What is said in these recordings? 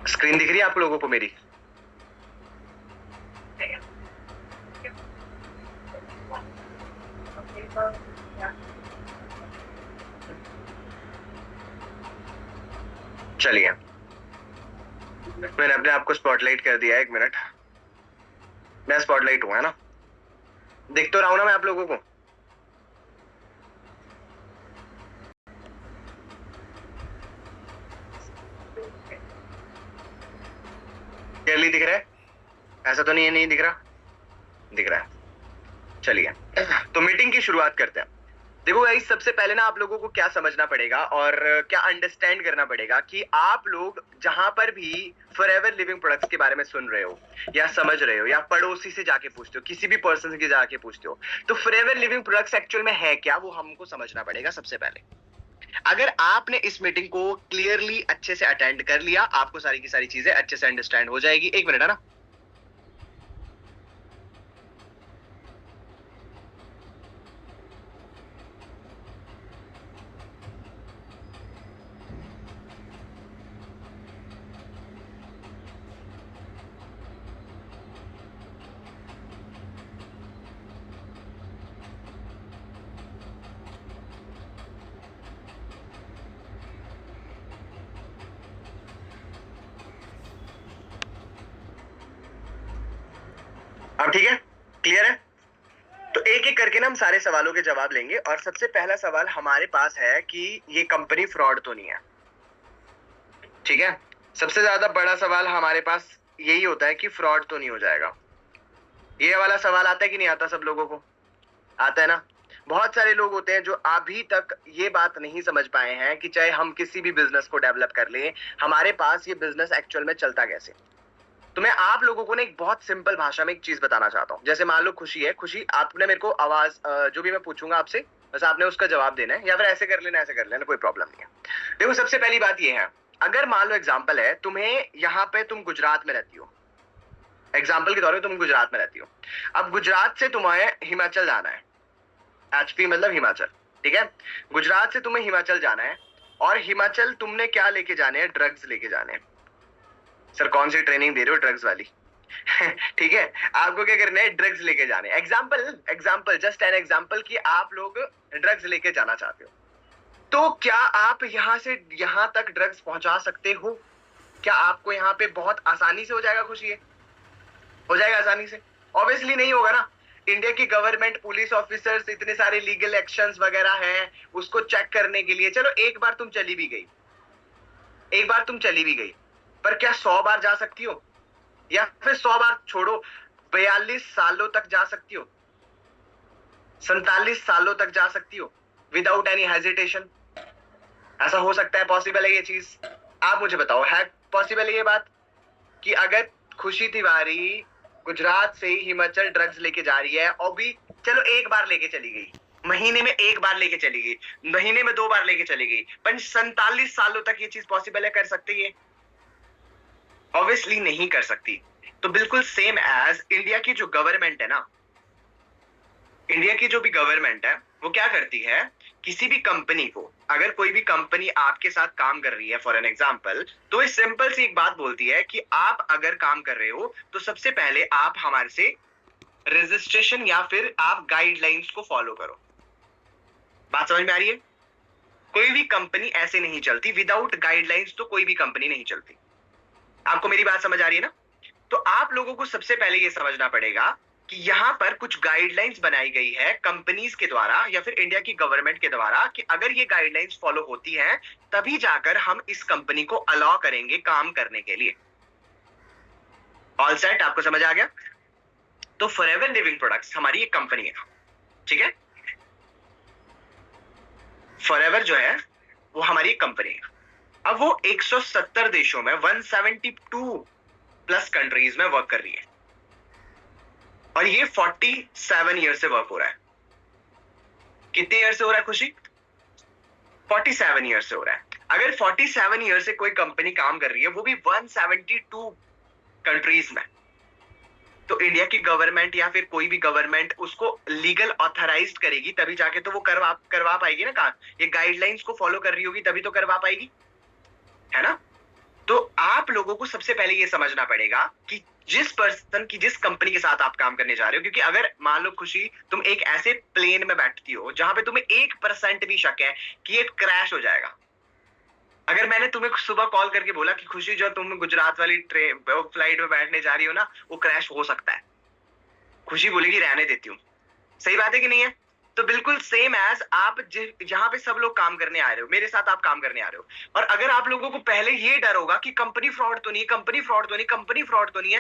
Screen दिख रही है आप लोगों को मेरी? चलिए, मैंने अपने आप को स्पॉटलाइट कर दिया है। 1 मिनट, मैं स्पॉटलाइट हुआ है ना? दिख तो रहा हूं ना मैं आप लोगों को? क्लियरली दिख रहा है? ऐसा तो नहीं है नहीं दिख रहा? दिख रहा है। चलिए, तो मीटिंग की शुरुआत करते हैं। देखो गाइस, सबसे पहले ना आप लोगों को क्या समझना पड़ेगा और क्या अंडरस्टैंड करना पड़ेगा कि आप लोग जहां पर भी फॉरएवर लिविंग प्रोडक्ट्स के बारे में सुन रहे हो या समझ रहे हो या पड़ोसी से जाके पूछते हो, किसी भी पर्सन से जाके पूछते हो, तो फॉरएवर लिविंग प्रोडक्ट्स एक्चुअल में है क्या, वो हमको समझना पड़ेगा सबसे पहले। अगर आपने इस मीटिंग को क्लियरली अच्छे से अटेंड कर लिया, आपको सारी की सारी चीजें अच्छे से अंडरस्टैंड हो जाएगी। 1 मिनट है ना। अब ठीक है, क्लियर है? तो एक एक करके ना हम सारे सवालों के जवाब लेंगे और सबसे पहला सवाल हमारे पास है कि ये कंपनी फ्रॉड तो नहीं है। ठीक है, सबसे ज्यादा बड़ा सवाल हमारे पास यही होता है कि फ्रॉड तो नहीं हो जाएगा। ये वाला सवाल आता है कि नहीं आता? सब लोगों को आता है ना? बहुत सारे लोग होते हैं जो अभी तक ये बात नहीं समझ पाए हैं कि चाहे हम किसी भी बिजनेस को डेवलप कर ले, हमारे पास ये बिजनेस एक्चुअल में चलता कैसे। तो मैं आप लोगों को ना एक बहुत सिंपल भाषा में एक चीज बताना चाहता हूँ। जैसे मान लो खुशी है, खुशी आपने मेरे को आवाज जो भी मैं पूछूंगा आपसे, बस आपने उसका जवाब देना है, या फिर ऐसे कर लेना ऐसे कर लेना, कोई प्रॉब्लम नहीं है। देखो सबसे पहली बात ये है, अगर मान लो एग्जाम्पल है, तुम्हें यहाँ पे तुम गुजरात में रहती हो, एग्जाम्पल के तौर पे तुम गुजरात में रहती हो, अब गुजरात से तुम्हें हिमाचल जाना है। एचपी मतलब हिमाचल, ठीक है? गुजरात से तुम्हें हिमाचल जाना है और हिमाचल तुमने क्या लेके जाने हैं? ड्रग्स लेके जाने हैं। सर कौन सी ट्रेनिंग दे रहे हो ड्रग्स वाली? ठीक है, आपको क्या करना है? ड्रग्स लेके जाने। Example example just an example कि आप लोग ड्रग्स लेके जाना चाहते हो, तो क्या आप यहां से यहां तक ड्रग्स पहुंचा सकते हो? क्या आपको यहाँ पे बहुत आसानी से हो जाएगा? खुशी है, हो जाएगा आसानी से? ऑब्वियसली नहीं होगा ना। इंडिया की गवर्नमेंट, पुलिस ऑफिसर्स, इतने सारे लीगल एक्शंस वगैरह हैं उसको चेक करने के लिए। चलो एक बार तुम चली भी गई, एक बार तुम चली भी गई, पर क्या 100 बार जा सकती हो? या फिर 100 बार छोड़ो, 42 सालों तक जा सकती हो, 47 सालों तक जा सकती हो विदाउट एनी हेजिटेशन? ऐसा हो सकता है? पॉसिबल है ये चीज? आप मुझे बताओ, है पॉसिबल है ये बात कि अगर खुशी तिवारी गुजरात से हिमाचल ड्रग्स लेके जा रही है और भी चलो एक बार लेके चली गई, महीने में एक बार लेके चली गई, महीने में 2 बार लेके चली गई, पर 47 सालों तक ये चीज पॉसिबल है? कर सकती है? ऑब्वियसली नहीं कर सकती। तो बिल्कुल सेम एज इंडिया की जो गवर्नमेंट है ना, इंडिया की जो भी गवर्नमेंट है वो क्या करती है, किसी भी कंपनी को, अगर कोई भी कंपनी आपके साथ काम कर रही है फॉर एन एग्जांपल, तो ये सिंपल सी एक बात बोलती है कि आप अगर काम कर रहे हो तो सबसे पहले आप हमारे से रजिस्ट्रेशन या फिर आप गाइडलाइंस को फॉलो करो। बात समझ में आ रही है? कोई भी कंपनी ऐसे नहीं चलती, विदाउट गाइडलाइंस तो कोई भी कंपनी नहीं चलती। आपको मेरी बात समझ आ रही है ना? तो आप लोगों को सबसे पहले ये समझना पड़ेगा कि यहां पर कुछ गाइडलाइंस बनाई गई है कंपनीज के द्वारा या फिर इंडिया की गवर्नमेंट के द्वारा कि अगर ये गाइडलाइंस फॉलो होती हैं तभी जाकर हम इस कंपनी को अलाउ करेंगे काम करने के लिए। All set? आपको समझ आ गया? तो फॉरएवर लिविंग प्रोडक्ट्स हमारी एक कंपनी है, ठीक है? फॉरएवर जो है वो हमारी एक कंपनी है। अब वो 170 देशों में 172 प्लस कंट्रीज में वर्क कर रही है और ये 47 ईयर से वर्क हो रहा है। कितने ईयर से हो रहा है खुशी? 47 ईयर से हो रहा है। अगर 47 ईयर से कोई कंपनी काम कर रही है, वो भी 172 कंट्रीज में, तो इंडिया की गवर्नमेंट या फिर कोई भी गवर्नमेंट उसको लीगल ऑथराइज्ड करेगी तभी जाके तो वो करवा पाएगी ना काम। ये गाइडलाइंस को फॉलो कर रही होगी तभी तो करवा पाएगी, है ना? तो आप लोगों लोगों को सबसे पहले ये समझना पड़ेगा कि जिस पर्सन की, जिस कंपनी के साथ आप काम करने जा रहे हो, क्योंकि अगर मान लो खुशी तुम एक ऐसे प्लेन में बैठती हो जहां पे तुम्हें 1% भी शक है कि ये क्रैश हो जाएगा, अगर मैंने तुम्हें सुबह कॉल करके बोला कि खुशी जो तुम गुजरात वाली ट्रेन फ्लाइट में बैठने जा रही हो ना, वो क्रैश हो सकता है, खुशी बोलेगी रहने देती हूँ। सही बात है कि नहीं है? तो बिल्कुल सेम एज आप जहां पे सब लोग काम करने आ रहे हो, मेरे साथ आप काम करने आ रहे हो, और अगर आप लोगों को पहले ये डर होगा कि कंपनी फ्रॉड तो नहीं, कंपनी फ्रॉड तो नहीं, कंपनी फ्रॉड तो नहीं है,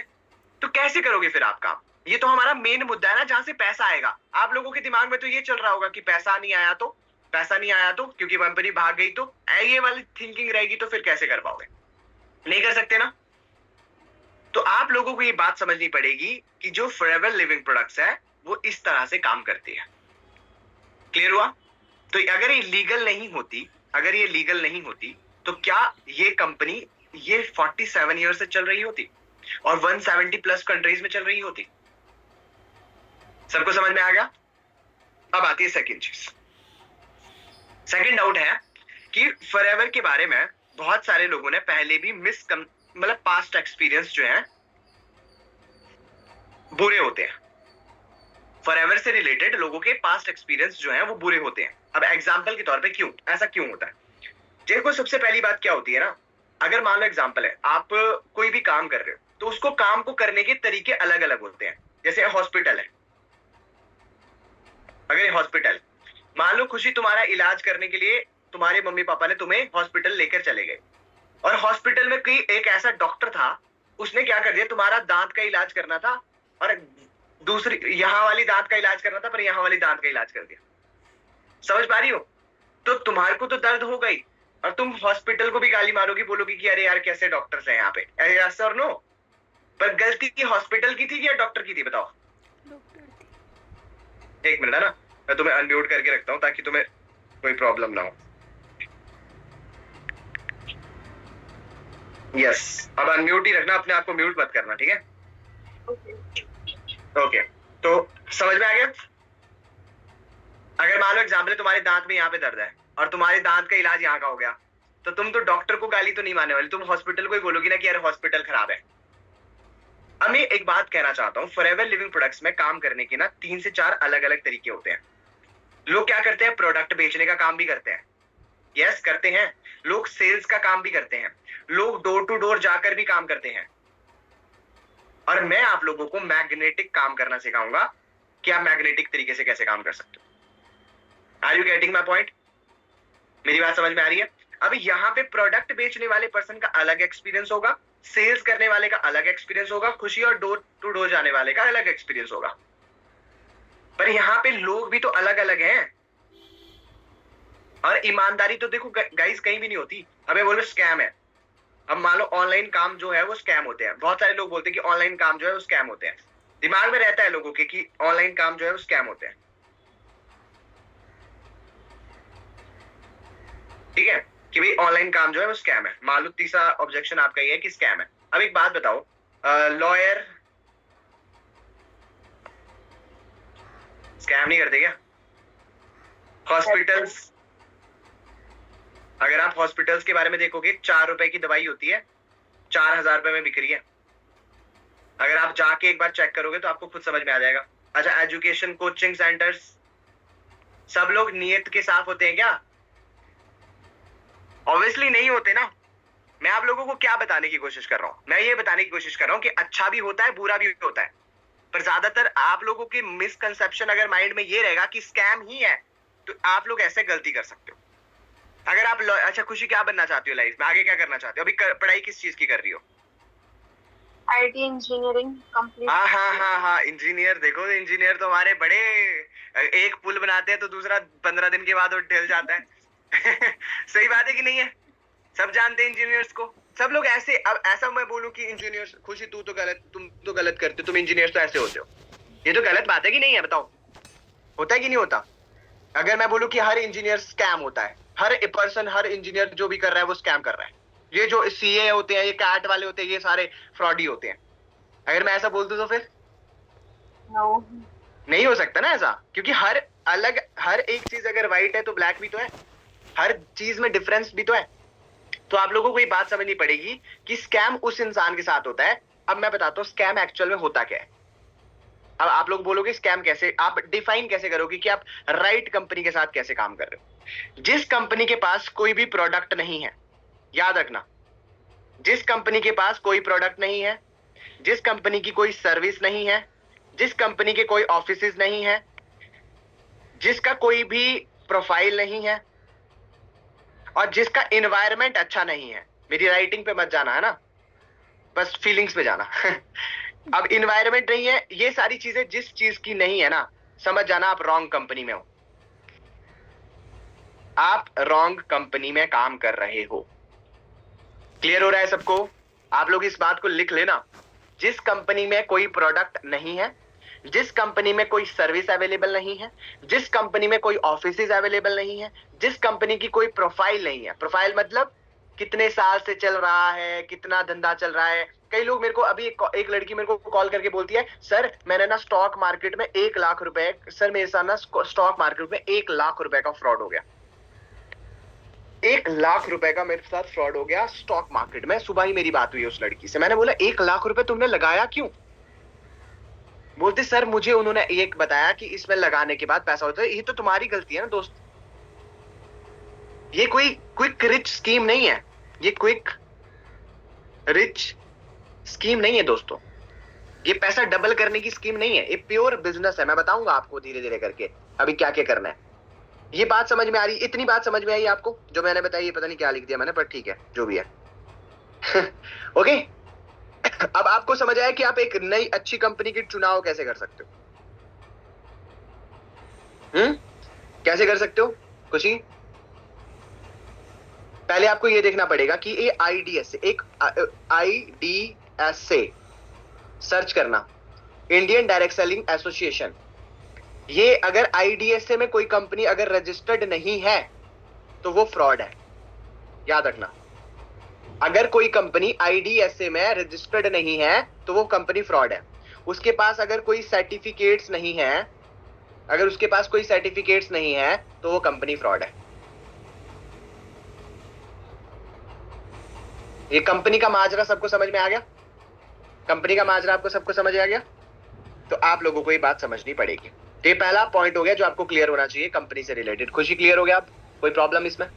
तो कैसे करोगे फिर आप काम? ये तो हमारा मेन मुद्दा है ना, जहां से पैसा आएगा। आप लोगों के दिमाग में तो ये चल रहा होगा कि पैसा नहीं आया तो, पैसा नहीं आया तो, क्योंकि कंपनी भाग गई तो, ये वाली थिंकिंग रहेगी, तो फिर कैसे कर पाओगे? नहीं कर सकते ना। तो आप लोगों को ये बात समझनी पड़ेगी कि जो फॉरएवर लिविंग प्रोडक्ट्स है वो इस तरह से काम करती है। क्लियर हुआ? तो अगर ये लीगल नहीं होती, अगर ये लीगल नहीं होती तो क्या ये कंपनी ये 47 ईयर से चल रही होती और 170 प्लस कंट्रीज में चल रही होती? सबको समझ में आ गया? अब आती है सेकंड चीज। सेकंड डाउट है कि फॉरएवर के बारे में बहुत सारे लोगों ने पहले भी मतलब पास्ट एक्सपीरियंस जो है बुरे होते हैं। फॉरएवर से रिलेटेड लोगों के पास्ट एक्सपीरियंस जो है वो बुरे होते हैं। अब एग्जांपल के तौर पे क्यों ऐसा क्यों होता है? देखो, सबसे पहली बात क्या होती है ना, अगर मान लो एग्जांपल है, आप कोई भी काम कर रहे हो तो उसको काम को करने के तरीके अलग अलग होते हैं। जैसे हॉस्पिटल है, अगर ये हॉस्पिटल, मान लो खुशी तुम्हारा इलाज करने के लिए तुम्हारे मम्मी पापा ने तुम्हें हॉस्पिटल लेकर चले गए, और हॉस्पिटल में कोई एक ऐसा डॉक्टर था, उसने क्या कर दिया, तुम्हारा दांत का इलाज करना था और दूसरी यहां वाली दांत का इलाज करना था, पर यहां वाली दांत का इलाज कर दिया। समझ पा रही हो? तो तुम्हारे को तो दर्द हो गई और तुम हॉस्पिटल को भी गाली मारोगी, बोलोगी कि अरे यार कैसे डॉक्टर्स हैं यहाँ पे, यस और नो? पर गलती हॉस्पिटल की थी या डॉक्टर की थी, बताओ? एक मिनट है ना, मैं तुम्हें अनम्यूट करके रखता हूं ताकि तुम्हें कोई प्रॉब्लम ना हो। यस, अब अनम्यूट ही रखना, अपने आप को म्यूट मत करना, ठीक है? ओके, तो समझ में आ गया? अगर मान लो एग्जाम्पल तुम्हारे दांत में यहाँ पे दर्द है और तुम्हारे दांत का इलाज यहाँ का हो गया, तो तुम तो डॉक्टर को गाली तो नहीं मारने वाली, तुम हॉस्पिटल को ही बोलोगी ना कि यार हॉस्पिटल खराब है। अब मैं एक बात कहना चाहता हूँ, फॉरएवर लिविंग प्रोडक्ट्स में काम करने के ना 3 से 4 अलग अलग तरीके होते हैं। लोग क्या करते हैं, प्रोडक्ट बेचने का काम भी करते हैं, यस करते हैं। लोग सेल्स का काम भी करते हैं, लोग डोर टू डोर जाकर भी काम करते हैं। और मैं आप लोगों को मैग्नेटिक काम करना सिखाऊंगा कि आप मैग्नेटिक तरीके से कैसे काम कर सकते हो। Are you getting my point? मेरी बात समझ में आ रही है? अब यहाँ पे प्रोडक्ट बेचने वाले पर्सन का अलग एक्सपीरियंस होगा, सेल्स करने वाले का अलग एक्सपीरियंस होगा, खुशी और डोर टू डोर जाने वाले का अलग एक्सपीरियंस होगा। पर यहाँ पे लोग भी तो अलग अलग हैं, और ईमानदारी तो देखो गाइस कहीं भी नहीं होती। अब बोलो स्कैम है, अब मान लो ऑनलाइन काम जो है वो स्कैम होते हैं। बहुत सारे लोग बोलते हैं कि ऑनलाइन काम जो है वो स्कैम होते हैं, दिमाग में रहता है लोगों के कि ऑनलाइन काम जो है वो स्कैम होते हैं, ठीक है, कि भाई ऑनलाइन काम जो है वो स्कैम है। मान लो तीसरा ऑब्जेक्शन आपका ये है कि स्कैम है। अब एक बात बताओ, लॉयर स्कैम नहीं करते क्या? हॉस्पिटल्स, अगर आप हॉस्पिटल्स के बारे में देखोगे, 4 रुपए की दवाई होती है, 4000 रुपए में बिक रही है। अगर आप जाके एक बार चेक करोगे तो आपको खुद समझ में आ जाएगा। अच्छा, एजुकेशन, कोचिंग सेंटर्स, सब लोग नियत के साथ होते हैं क्या? ऑब्वियसली नहीं होते ना। मैं आप लोगों को क्या बताने की कोशिश कर रहा हूं? मैं ये बताने की कोशिश कर रहा हूं कि अच्छा भी होता है, बुरा भी होता है, पर ज्यादातर आप लोगों की मिसकंसेप्शन अगर माइंड में ये रहेगा कि स्कैम ही है, तो आप लोग ऐसे गलती कर सकते हो। अगर आप अच्छा खुशी, क्या बनना चाहती हो लाइफ में, आगे क्या करना चाहते हो? अभी पढ़ाई किस चीज की कर रही हो? IT engineering complete. हाँ हाँ हाँ हाँ, इंजीनियर। देखो इंजीनियर तो हमारे बड़े, एक पुल बनाते हैं तो दूसरा 15 दिन के बाद वो ढल जाता है। सही बात है कि नहीं है? सब जानते हैं इंजीनियर्स को, सब लोग ऐसे। अब ऐसा मैं बोलूं कि इंजीनियर्स, खुशी तू तो गलत, तुम तो गलत करते हो, तुम इंजीनियर्स तो ऐसे होते हो, ये तो गलत बात है कि नहीं है? बताओ, होता है कि नहीं होता? अगर मैं बोलूं कि हर इंजीनियर स्कैम होता है, हर पर्सन, हर इंजीनियर जो भी कर रहा है वो स्कैम कर रहा है, ये जो सीए होते हैं, ये कैट वाले होते हैं, ये सारे फ्रॉडी होते हैं, अगर मैं ऐसा बोल दूं तो फिर नो, नहीं हो सकता ना ऐसा, क्योंकि हर एक चीज अगर व्हाइट है तो ब्लैक भी तो है, हर चीज में डिफरेंस भी तो है। तो आप लोगों को ये बात समझनी पड़ेगी कि स्कैम उस इंसान के साथ होता है। अब मैं बताता हूँ स्कैम एक्चुअल में होता क्या है। अब आप लोग बोलोगे स्कैम कैसे, आप डिफाइन कैसे करोगे कि आप राइट कंपनी के साथ कैसे काम कर रहे हो। जिस कंपनी के पास कोई भी प्रोडक्ट नहीं है, याद रखना, जिस कंपनी के पास कोई प्रोडक्ट नहीं है, जिस कंपनी की कोई सर्विस नहीं है, जिस कंपनी के कोई ऑफिसेज नहीं है, जिसका कोई भी प्रोफाइल नहीं है, और जिसका एनवायरनमेंट अच्छा नहीं है, मेरी राइटिंग पे मत जाना है ना, बस फीलिंग्स पे जाना। अब इन्वायरमेंट नहीं है, ये सारी चीजें जिस चीज की नहीं है ना, समझ जाना आप रॉन्ग कंपनी में हो, आप रॉन्ग कंपनी में काम कर रहे हो। क्लियर हो रहा है सबको? आप लोग इस बात को लिख लेना, जिस कंपनी में कोई प्रोडक्ट नहीं है, जिस कंपनी में कोई सर्विस अवेलेबल नहीं है, जिस कंपनी में कोई ऑफिसेज अवेलेबल नहीं है, जिस कंपनी की कोई प्रोफाइल नहीं है, प्रोफाइल मतलब कितने साल से चल रहा है, कितना धंधा चल रहा है। कई लोग मेरे को अभी एक लड़की मेरे को कॉल करके बोलती है, सर मैंने ना स्टॉक मार्केट में 1 लाख रुपए, सर मेरे साथ ना स्टॉक मार्केट में 1 लाख रुपए का फ्रॉड हो गया। 1 लाख रुपए का मेरे साथ फ्रॉड हो गया स्टॉक मार्केट में। सुबह ही मेरी बात हुई उस लड़की से, मैंने बोला 1 लाख रुपए तुमने लगाया क्यों? बोलते सर मुझे उन्होंने एक बताया कि इसमें लगाने के बाद पैसा होता है। ये तो तुम्हारी गलती है ना दोस्त, ये कोई क्विक रिच स्कीम नहीं है, ये क्विक रिच स्कीम नहीं है दोस्तों, ये पैसा डबल करने की स्कीम नहीं है, ये प्योर बिजनेस है। मैं बताऊंगा आपको धीरे धीरे करके अभी क्या क्या करना है। ये बात समझ में आ रही? इतनी बात समझ में आई आपको जो मैंने बताई? ये पता नहीं क्या लिख दिया मैंने, पर ठीक है जो भी है। ओके, अब आपको समझ आया कि आप एक नई अच्छी कंपनी की चुनाव कैसे कर सकते हो। कैसे कर सकते हो खुशी? पहले आपको ये देखना पड़ेगा कि ये आईडीएस से, एक आईडीएस से सर्च करना, इंडियन डायरेक्ट सेलिंग एसोसिएशन। ये अगर आईडीएसए में कोई कंपनी अगर रजिस्टर्ड नहीं है तो वो फ्रॉड है, याद रखना। अगर कोई कंपनी आईडीएसए में रजिस्टर्ड नहीं है तो वो कंपनी फ्रॉड है। उसके पास अगर कोई सर्टिफिकेट्स नहीं है, अगर उसके पास कोई सर्टिफिकेट्स नहीं है तो वो कंपनी फ्रॉड है। ये कंपनी का माजरा सबको समझ में आ गया? कंपनी का माजरा आपको सबको समझ आ गया? तो आप लोगों को ये बात समझनी पड़ेगी। तो ये पहला पॉइंट हो गया जो आपको क्लियर होना चाहिए कंपनी से रिलेटेड। खुशी क्लियर हो गया? आप कोई प्रॉब्लम इसमें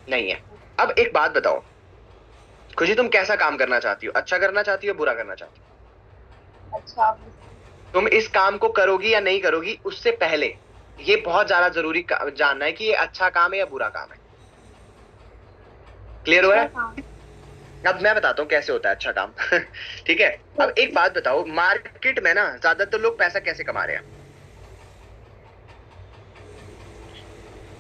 नहीं है? अब एक बात बताओ खुशी, तुम कैसा काम करना चाहती हो? अच्छा करना चाहती हो, बुरा करना चाहती हो? अच्छा। तुम इस काम को करोगी या नहीं करोगी, उससे पहले ये बहुत ज्यादा जरूरी जानना है कि ये अच्छा काम है या बुरा काम है। क्लियर हो गया? अब मैं बताता हूँ कैसे होता है अच्छा काम। ठीक है, अब एक बात बताओ, मार्केट में ना ज्यादातर लोग पैसा कैसे कमा रहे हैं?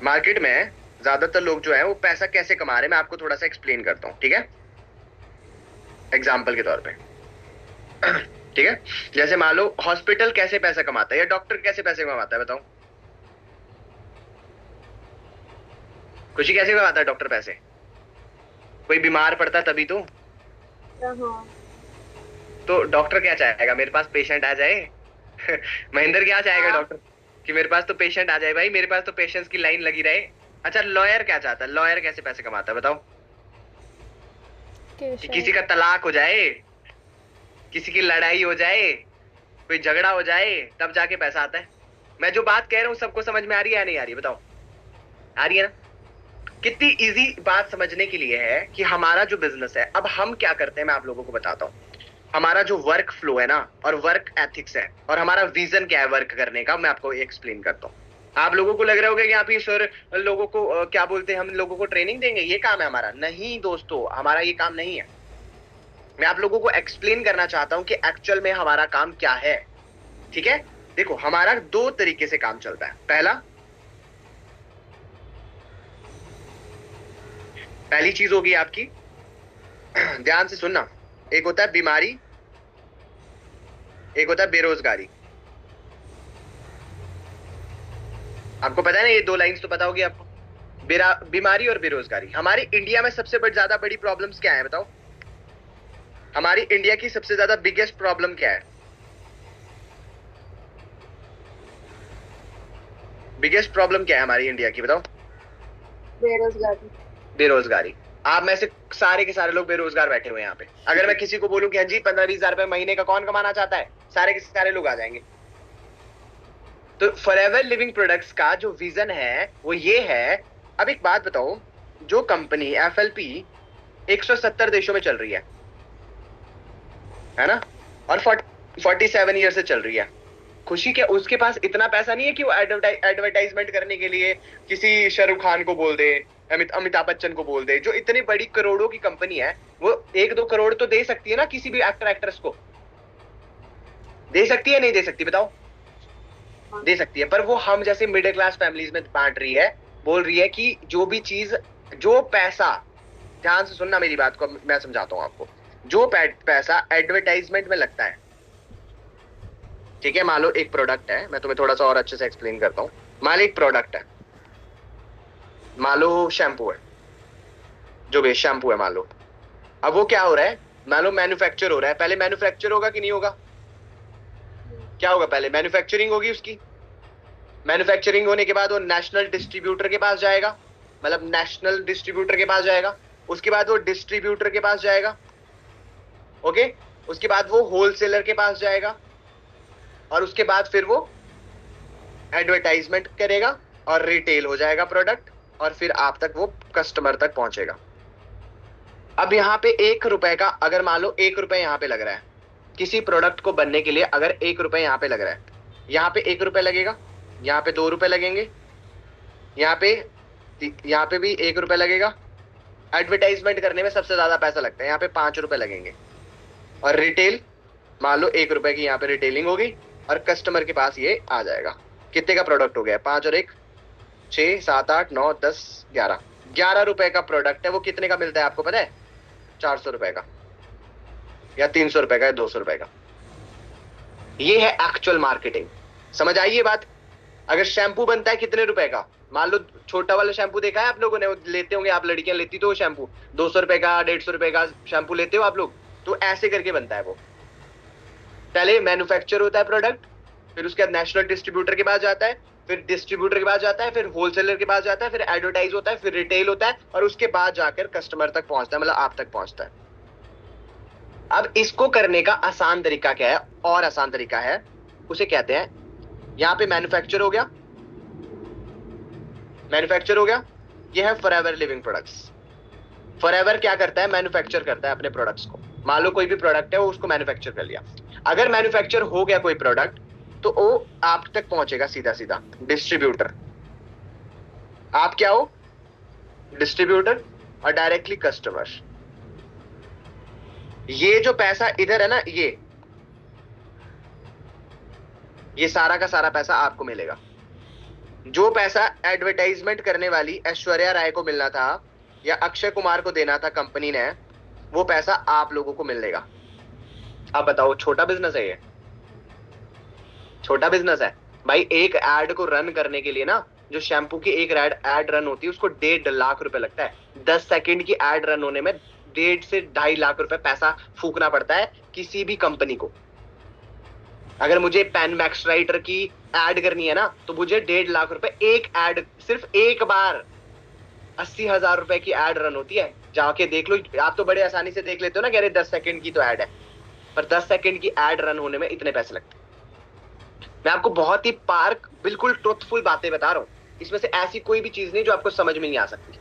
मार्केट में ज्यादातर लोग जो है वो पैसा कैसे कमा रहे हैं, मैं आपको थोड़ा सा एक्सप्लेन करता हूँ, ठीक है, एग्जाम्पल के तौर पे। ठीक है, जैसे मान लो हॉस्पिटल कैसे पैसा कमाता है या डॉक्टर कैसे पैसे कमाता है, बताओ। खुशी कैसे कमाता है डॉक्टर पैसे? कोई बीमार पड़ता तभी तो डॉक्टर क्या चाहेगा, मेरे पास पेशेंट आ जाए। महेंद्र क्या चाहेगा डॉक्टर, कि मेरे पास तो पेशेंट आ जाए भाई, मेरे पास तो पेशेंट्स की लाइन लगी रहे। अच्छा, लॉयर क्या चाहता है? लॉयर कैसे पैसे कमाता है बताओ? कि किसी का तलाक हो जाए, किसी की लड़ाई हो जाए, कोई झगड़ा हो जाए, तब जाके पैसा आता है। मैं जो बात कह रहा हूँ सबको समझ में आ रही है या नहीं आ रही है बताओ? आ रही है ना? कितनी इजी बात समझने के लिए है कि हमारा जो बिजनेस है, अब हम क्या करते हैं मैं आप लोगों को बताता हूँ। हमारा जो वर्क फ्लो है ना, और वर्क एथिक्स है, और हमारा विजन क्या है वर्क करने का, मैं आपको एक्सप्लेन करता हूँ। आप लोगों को लग रहा होगा कि आप ये सर लोगों को क्या बोलते हैं, हम लोगों को ट्रेनिंग देंगे, ये काम है हमारा। नहीं दोस्तों, हमारा ये काम नहीं है। मैं आप लोगों को एक्सप्लेन करना चाहता हूँ कि एक्चुअल में हमारा काम क्या है। ठीक है, देखो हमारा 2 तरीके से काम चलता है। पहली चीज होगी आपकी, ध्यान से सुनना, एक होता है बीमारी, एक होता है बेरोजगारी। आपको पता है ना, ये 2 लाइंस तो पता होगी आपको, बीमारी और बेरोजगारी। हमारी इंडिया में सबसे ज्यादा बड़ी प्रॉब्लम्स क्या है बताओ? हमारी इंडिया की सबसे ज्यादा बिगेस्ट प्रॉब्लम क्या है? बिगेस्ट प्रॉब्लम क्या है हमारी इंडिया की बताओ? बेरोजगारी। बेरोजगारी। आप में से सारे के सारे लोग बेरोजगार बैठे हुए हैं यहाँ पे। अगर मैं किसी को बोलूं कि हाँ जी 15-20 हजार रुपए महीने का कौन कमाना चाहता है, सारे के सारे लोग आ जाएंगे। तो फॉरएवर लिविंग प्रोडक्ट्स का जो विजन है वो ये है। अब एक बात बताओ, जो कंपनी एफएलपी 170 देशों में चल रही है ना, और 47 ईयर से चल रही है, खुशी के उसके पास इतना पैसा नहीं है कि वो एडवर्टाइजमेंट करने के लिए किसी शाहरुख खान को बोल दे, अमिताभ बच्चन को बोल दे। जो इतनी बड़ी करोड़ों की कंपनी है, वो 1-2 करोड़ तो दे सकती है ना किसी भी एक्टर एक्ट्रेस को। दे सकती है नहीं दे सकती बताओ? दे सकती है। पर वो हम जैसे मिडिल क्लास फैमिलीज में बांट रही है, बोल रही है कि जो भी चीज, जो पैसा, ध्यान से सुनना मेरी बात को, मैं समझाता हूं आपको। जो पैसा एडवर्टाइजमेंट में लगता है, ठीक है, मान लो एक प्रोडक्ट है, मैं तुम्हें थोड़ा सा और अच्छे से एक्सप्लेन करता हूँ। मान लो एक प्रोडक्ट है, मान लो शैम्पू है, जो भी शैम्पू है मान लो। अब वो क्या हो रहा है, मान लो मैन्युफैक्चर हो रहा है। पहले मैन्युफैक्चर होगा कि नहीं होगा? क्या होगा? पहले मैन्युफैक्चरिंग होगी उसकी। मैन्युफैक्चरिंग होने के बाद वो नेशनल डिस्ट्रीब्यूटर के पास जाएगा, मतलब नेशनल डिस्ट्रीब्यूटर के पास जाएगा। उसके बाद वो डिस्ट्रीब्यूटर के पास जाएगा, ओके। उसके बाद वो होलसेलर के पास जाएगा, और उसके बाद फिर वो एडवर्टाइजमेंट करेगा और रिटेल हो जाएगा प्रोडक्ट, और फिर आप तक वो कस्टमर तक पहुंचेगा। अब यहाँ पे 1 रुपए का, अगर मान लो 1 रुपए यहाँ पे लग रहा है किसी प्रोडक्ट को बनने के लिए, अगर 1 रुपए यहाँ पे लग रहा है, यहाँ पे 1 रुपए लगेगा, यहाँ पे 2 रुपए लगेंगे, यहाँ पे भी 1 रुपए लगेगा। एडवर्टाइजमेंट करने में सबसे ज्यादा पैसा लगता है, यहाँ पे 5 रुपए लगेंगे। और रिटेल, मान लो 1 रुपए की यहाँ पे रिटेलिंग होगी, और कस्टमर के पास ये आ जाएगा। कितने का प्रोडक्ट हो गया? 5 और 1 6 7 8 9 10 11 11 रुपए का प्रोडक्ट है। वो कितने का मिलता है आपको पता है? 400 रुपए का, या 300 रुपए का, या 200 रुपए का। ये है एक्चुअल मार्केटिंग। समझ आई ये बात? अगर शैम्पू बनता है कितने रुपए का, मान लो छोटा वाला शैम्पू देखा है आप लोगों ने, वो लेते होंगे आप, लड़कियां लेती तो वो शैम्पू 200 रुपए का, 150 रुपए का शैम्पू लेते हो आप लोग। तो ऐसे करके बनता है वो। पहले मैन्युफैक्चर होता है प्रोडक्ट, फिर उसके बाद नेशनल डिस्ट्रीब्यूटर के पास जाता है, फिर डिस्ट्रीब्यूटर के पास जाता है, फिर होलसेलर के पास जाता है, फिर एडवर्टाइज होता है, फिर रिटेल होता है, और उसके बाद जाकर कस्टमर तक पहुंचता है, मतलब आप तक पहुंचता है। अब इसको करने का आसान तरीका क्या है? और आसान तरीका है, उसे कहते हैं, यहां पे मैन्युफैक्चर हो गया, मैन्युफैक्चर हो गया, ये है फॉरएवर लिविंग प्रोडक्ट्स। फॉरएवर क्या करता है? मैन्युफैक्चर करता है अपने प्रोडक्ट्स को। मान लो कोई भी प्रोडक्ट है, वो उसको मैन्युफैक्चर कर लिया। अगर मैन्युफैक्चर हो गया कोई प्रोडक्ट, तो वो आप तक पहुंचेगा सीधा सीधा, डिस्ट्रीब्यूटर। आप क्या हो? डिस्ट्रीब्यूटर, और डायरेक्टली कस्टमर। ये जो पैसा इधर है ना, ये सारा का सारा पैसा आपको मिलेगा। जो पैसा एडवर्टाइजमेंट करने वाली ऐश्वर्या राय को मिलना था, या अक्षय कुमार को देना था कंपनी ने, वो पैसा आप लोगों को मिलेगा। अब बताओ, छोटा बिजनेस है ये? छोटा बिजनेस है भाई। एक एड को रन करने के लिए ना, जो शैम्पू की एक एड रन होती है, उसको 1.5 लाख रुपए लगता है। 10 सेकंड की एड रन होने में 1.5 से 2.5 लाख रुपए पैसा फूकना पड़ता है किसी भी कंपनी को। अगर मुझे पेन मैक्स राइटर की एड करनी है ना, तो मुझे 1.5 लाख रुपए एक एड, सिर्फ एक बार 80,000 रुपए की एड रन होती है। जाके देख लो, आप तो बड़े आसानी से देख लेते हो ना, कह रहे 10 सेकंड की तो एड है, पर 10 सेकंड की एड रन होने में इतने पैसे लगते हैं। मैं आपको बहुत ही पार्क, बिल्कुल ट्रुथफुल बातें बता रहा हूं। इसमें से ऐसी कोई भी चीज नहीं जो आपको समझ में नहीं आ सकती।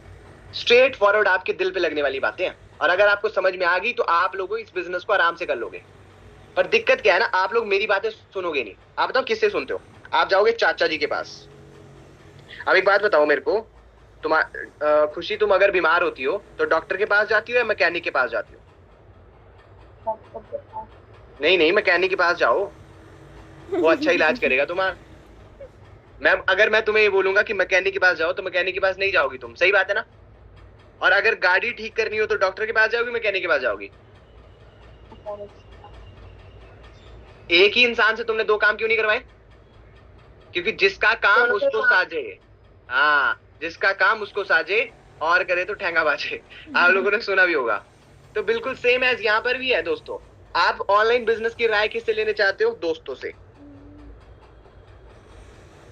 स्ट्रेट फॉरवर्ड आपके दिल पे लगने वाली बातें हैं, और अगर आपको समझ में आ गई तो आप लोग इस बिजनेस को आराम से कर लोगे। पर दिक्कत क्या है ना, आप लोग मेरी बातें सुनोगे नहीं। आप बताओ किससे सुनते हो? आप जाओगे चाचा जी के पास। अब एक बात बताओ मेरे को, खुशी, तुम अगर बीमार होती हो तो डॉक्टर के पास जाती हो या मैकेनिक के पास जाती हो? नहीं नहीं, मैकेनिक के पास जाओ, वो अच्छा इलाज करेगा तुम्हारा। अगर मैं तुम्हें ये बोलूंगा कि मैकेनिक के पास जाओ, तो मैकेनिक के पास नहीं जाओगी तुम, सही बात है ना? और अगर गाड़ी ठीक करनी हो तो डॉक्टर के पास जाओगी, मैकेनिक के पास जाओगी? एक ही इंसान से तुमने 2 काम क्यों नहीं करवाए? क्योंकि जिसका काम उसको साजे, हाँ, जिसका काम उसको साजे और करे तो ठेंगा बाजे। आप लोगों ने सुना भी होगा। तो बिल्कुल सेम एज यहाँ पर भी है दोस्तों। आप ऑनलाइन बिजनेस की राय किससे लेने चाहते हो? दोस्तों से।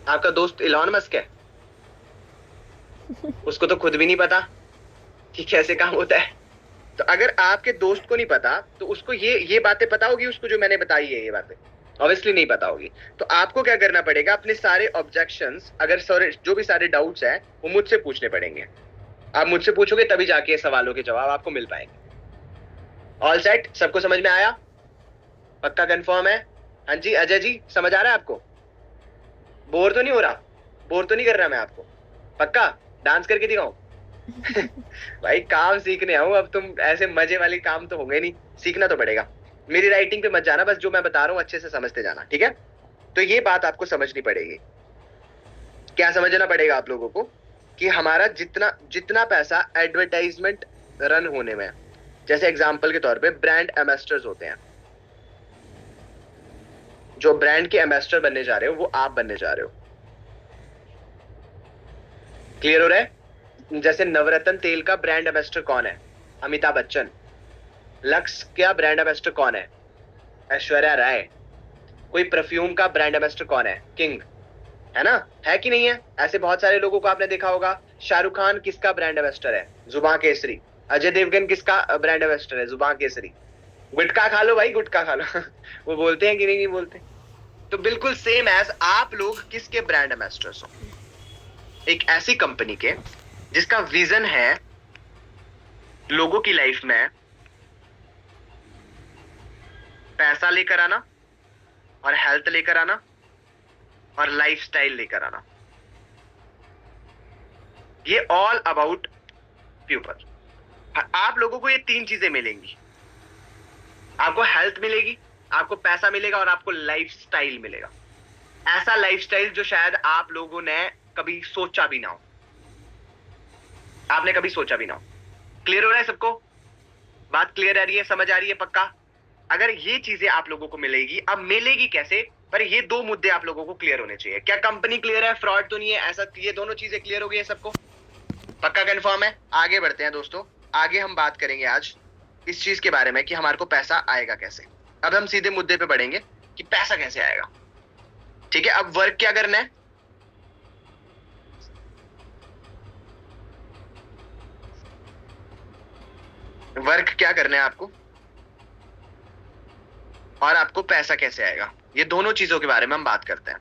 आपका दोस्त इलॉन मस्क है, उसको तो खुद भी नहीं पता, कि कैसे काम होता है। तो अगर आपके दोस्त को नहीं पता तो उसको ये बातें पता होगी उसको, जो मैंने बताई है ये बातें ऑब्वियसली नहीं पता होगी। तो आपको क्या करना पड़ेगा, अपने सारे ऑब्जेक्शंस, अगर सारे जो भी सारे डाउट्स हैं वो मुझसे पूछने पड़ेंगे। आप मुझसे पूछोगे तभी जाके सवालों के जवाब आपको मिल पाएंगे। ऑल सेट, सबको समझ में आया? पक्का कंफर्म है? हाँ जी अजय जी, समझ आ रहा है आपको? बोर तो नहीं हो रहा? बोर तो नहीं कर रहा मैं आपको? पक्का डांस करके दिखाऊं? भाई काम सीखने आऊं, अब तुम ऐसे मजे वाली काम तो होंगे नहीं, सीखना तो पड़ेगा। मेरी राइटिंग पे मत जाना, बस जो मैं बता रहा हूँ अच्छे से समझते जाना, ठीक है? तो ये बात आपको समझनी पड़ेगी। क्या समझना पड़ेगा आप लोगों को कि हमारा जितना जितना पैसा एडवर्टाइजमेंट रन होने में, जैसे एग्जांपल के तौर पे ब्रांड एम्बेसडर्स होते हैं, जो ब्रांड के एम्बेसडर बनने जा रहे हो वो आप बनने जा रहे हो। क्लियर हो रहा है? जैसे नवरत्न तेल का ब्रांड एम्बेसडर कौन है? अमिताभ बच्चन। लक्स का ब्रांड एम्बेसडर कौन है? ऐश्वर्या राय। कोई परफ्यूम का ब्रांड एम्बेसडर कौन है? किंग। है ना? है कि नहीं है? ऐसे बहुत सारे लोगों को आपने देखा होगा। शाहरुख खान किसका ब्रांड एम्बेसडर है? जुबान केसरी। अजय देवगन किसका ब्रांड एम्बेसडर है? जुबान केसरी। गुटखा खा लो भाई, गुटखा खा लो। वो बोलते हैं कि नहीं बोलते? तो बिल्कुल सेम एज आप लोग किसके ब्रांड एम्बेसडर्स हो? एक ऐसी कंपनी के जिसका विजन है लोगों की लाइफ में पैसा लेकर आना और हेल्थ लेकर आना और लाइफस्टाइल लेकर आना। ये ऑल अबाउट पीपल। आप लोगों को ये तीन चीजें मिलेंगी। आपको हेल्थ मिलेगी, आपको पैसा मिलेगा और आपको लाइफस्टाइल मिलेगा। ऐसा लाइफस्टाइल जो शायद आप लोगों ने कभी सोचा भी ना हो, आपने कभी सोचा भी ना हो। क्लियर हो रहा है सबको? बात क्लियर आ रही है? समझ आ रही है? पक्का? अगर ये चीजें आप लोगों को मिलेगी, अब मिलेगी कैसे? पर ये दो मुद्दे आप लोगों को क्लियर होने चाहिए। क्या कंपनी क्लियर है, फ्रॉड तो नहीं है, ऐसा ये दोनों चीजें क्लियर हो गई है सबको? पक्का कंफर्म है? आगे बढ़ते हैं दोस्तों। आगे हम बात करेंगे आज इस चीज के बारे में कि हमारे को पैसा आएगा कैसे। अब हम सीधे मुद्दे पे बढ़ेंगे कि पैसा कैसे आएगा। ठीक है, अब वर्क क्या करना है? वर्क क्या करना है आपको, और आपको पैसा कैसे आएगा, ये दोनों चीजों के बारे में हम बात करते हैं।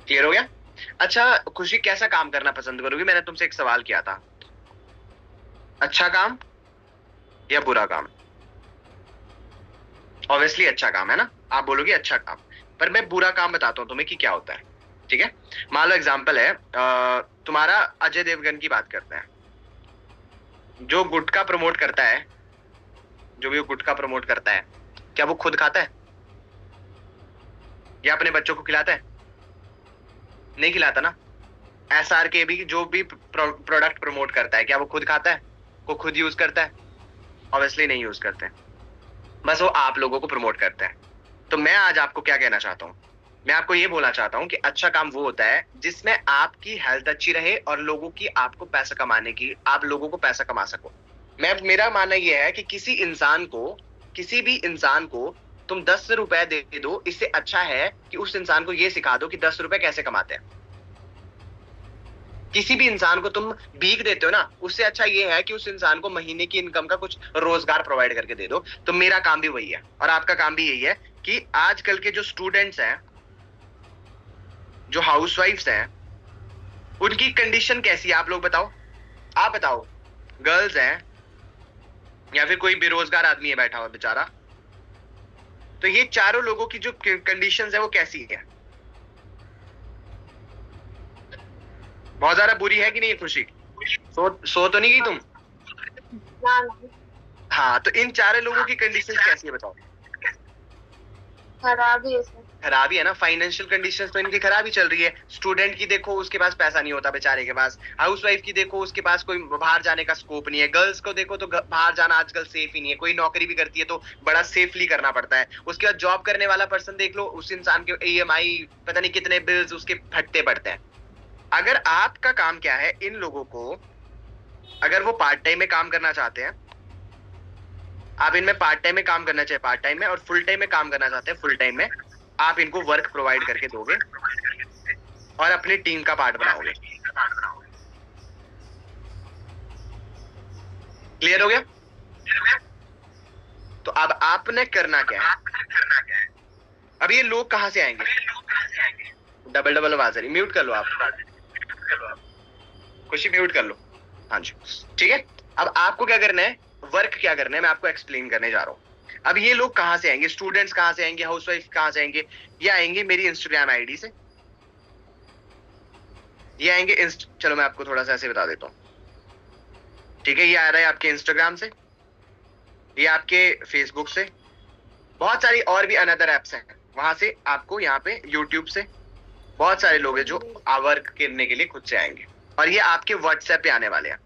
क्लियर हो गया? अच्छा खुशी, कैसा काम करना पसंद करोगी? मैंने तुमसे एक सवाल किया था, अच्छा काम या बुरा काम? ऑब्वियसली अच्छा काम है ना, आप बोलोगे अच्छा काम। पर मैं बुरा काम बताता हूं तुम्हें कि क्या होता है। ठीक है, मान लो एग्जांपल है, तुम्हारा अजय देवगन की बात करते हैं, जो गुटखा प्रमोट करता है, जो भी वो गुटखा प्रमोट करता है, क्या वो खुद खाता है या अपने बच्चों को खिलाता है? नहीं खिलाता ना। एसआरके भी जो भी प्रोडक्ट प्रमोट करता है, क्या वो खुद खाता है? वो खुद यूज करता है? ऑब्वियसली नहीं यूज करते, बस वो आप लोगों को प्रमोट करते हैं। तो मैं आज आपको क्या कहना चाहता हूँ, मैं आपको ये बोलना चाहता हूँ कि अच्छा काम वो होता है जिसमें आपकी हेल्थ अच्छी रहे और लोगों की, आपको पैसा कमाने की, आप लोगों को पैसा कमा सको। मेरा मानना ये है कि किसी भी इंसान को तुम 10 रुपए दे दो, इससे अच्छा है कि उस इंसान को ये सिखा दो कि 10 रुपए कैसे कमाते हैं। किसी भी इंसान को तुम भीख देते हो ना, उससे अच्छा ये है कि उस इंसान को महीने की इनकम का कुछ रोजगार प्रोवाइड करके दे दो। तो मेरा काम भी वही है और आपका काम भी यही है कि आजकल के जो स्टूडेंट्स हैं, जो हाउसवाइफ्स हैं, उनकी कंडीशन कैसी है आप लोग बताओ। आप बताओ, गर्ल्स हैं या फिर कोई बेरोजगार आदमी है बैठा हुआ बेचारा, तो ये चारों लोगों की जो कंडीशंस है वो कैसी है? बहुत ज्यादा बुरी है कि नहीं खुशी? सो तो नहीं गई तुम? ना ना, हाँ, तो इन चारों लोगों की कंडीशंस कैसी है बताओ। खराब ही है सर। खराबी है ना, फाइनेंशियल कंडीशंस तो इनकी खराबी चल रही है। स्टूडेंट की देखो, उसके पास पैसा नहीं होता बेचारे के पास। हाउसवाइफ की देखो, उसके पास कोई बाहर जाने का स्कोप नहीं है। गर्ल्स को देखो तो बाहर जाना आजकल सेफ ही नहीं है। कोई नौकरी भी करती है तो बड़ा सेफली करना पड़ता है। उसके बाद जॉब करने वाला पर्सन देख लो, उस इंसान के ईएमआई, पता नहीं कितने बिल्स उसके फटते पड़ते हैं। अगर आपका काम क्या है, इन लोगों को, अगर वो पार्ट टाइम में काम करना चाहते हैं, आप इनमें पार्ट टाइम में काम करना चाहिए पार्ट टाइम में, और फुल टाइम में काम करना चाहते हैं फुल टाइम में, आप इनको वर्क प्रोवाइड करके दोगे और अपनी टीम का पार्ट बनाओगे। क्लियर हो गया? तो अब आपने करना क्या है, अब ये लोग कहां से आएंगे? डबल डबल आवाज आ रही, म्यूट कर लो आप, खुशी म्यूट कर लो। हाँ जी, ठीक है। अब आपको क्या करना है, वर्क क्या करना है, मैं आपको एक्सप्लेन करने जा रहा हूँ। अब ये लोग कहां से आएंगे, स्टूडेंट्स कहां से आएंगे, हाउसवाइफ कहां से आएंगे? ये आएंगे मेरी इंस्टाग्राम आईडी से, ये आएंगे चलो मैं आपको थोड़ा सा ऐसे बता देता हूँ, ठीक है। ये आ रहा है आपके इंस्टाग्राम से, ये आपके फेसबुक से, बहुत सारी और भी अनदर एप्स हैं, वहां से आपको यहाँ पे यूट्यूब से बहुत सारे लोग हैं जो वर्क करने के लिए खुद से आएंगे, और ये आपके व्हाट्सएप पे आने वाले हैं,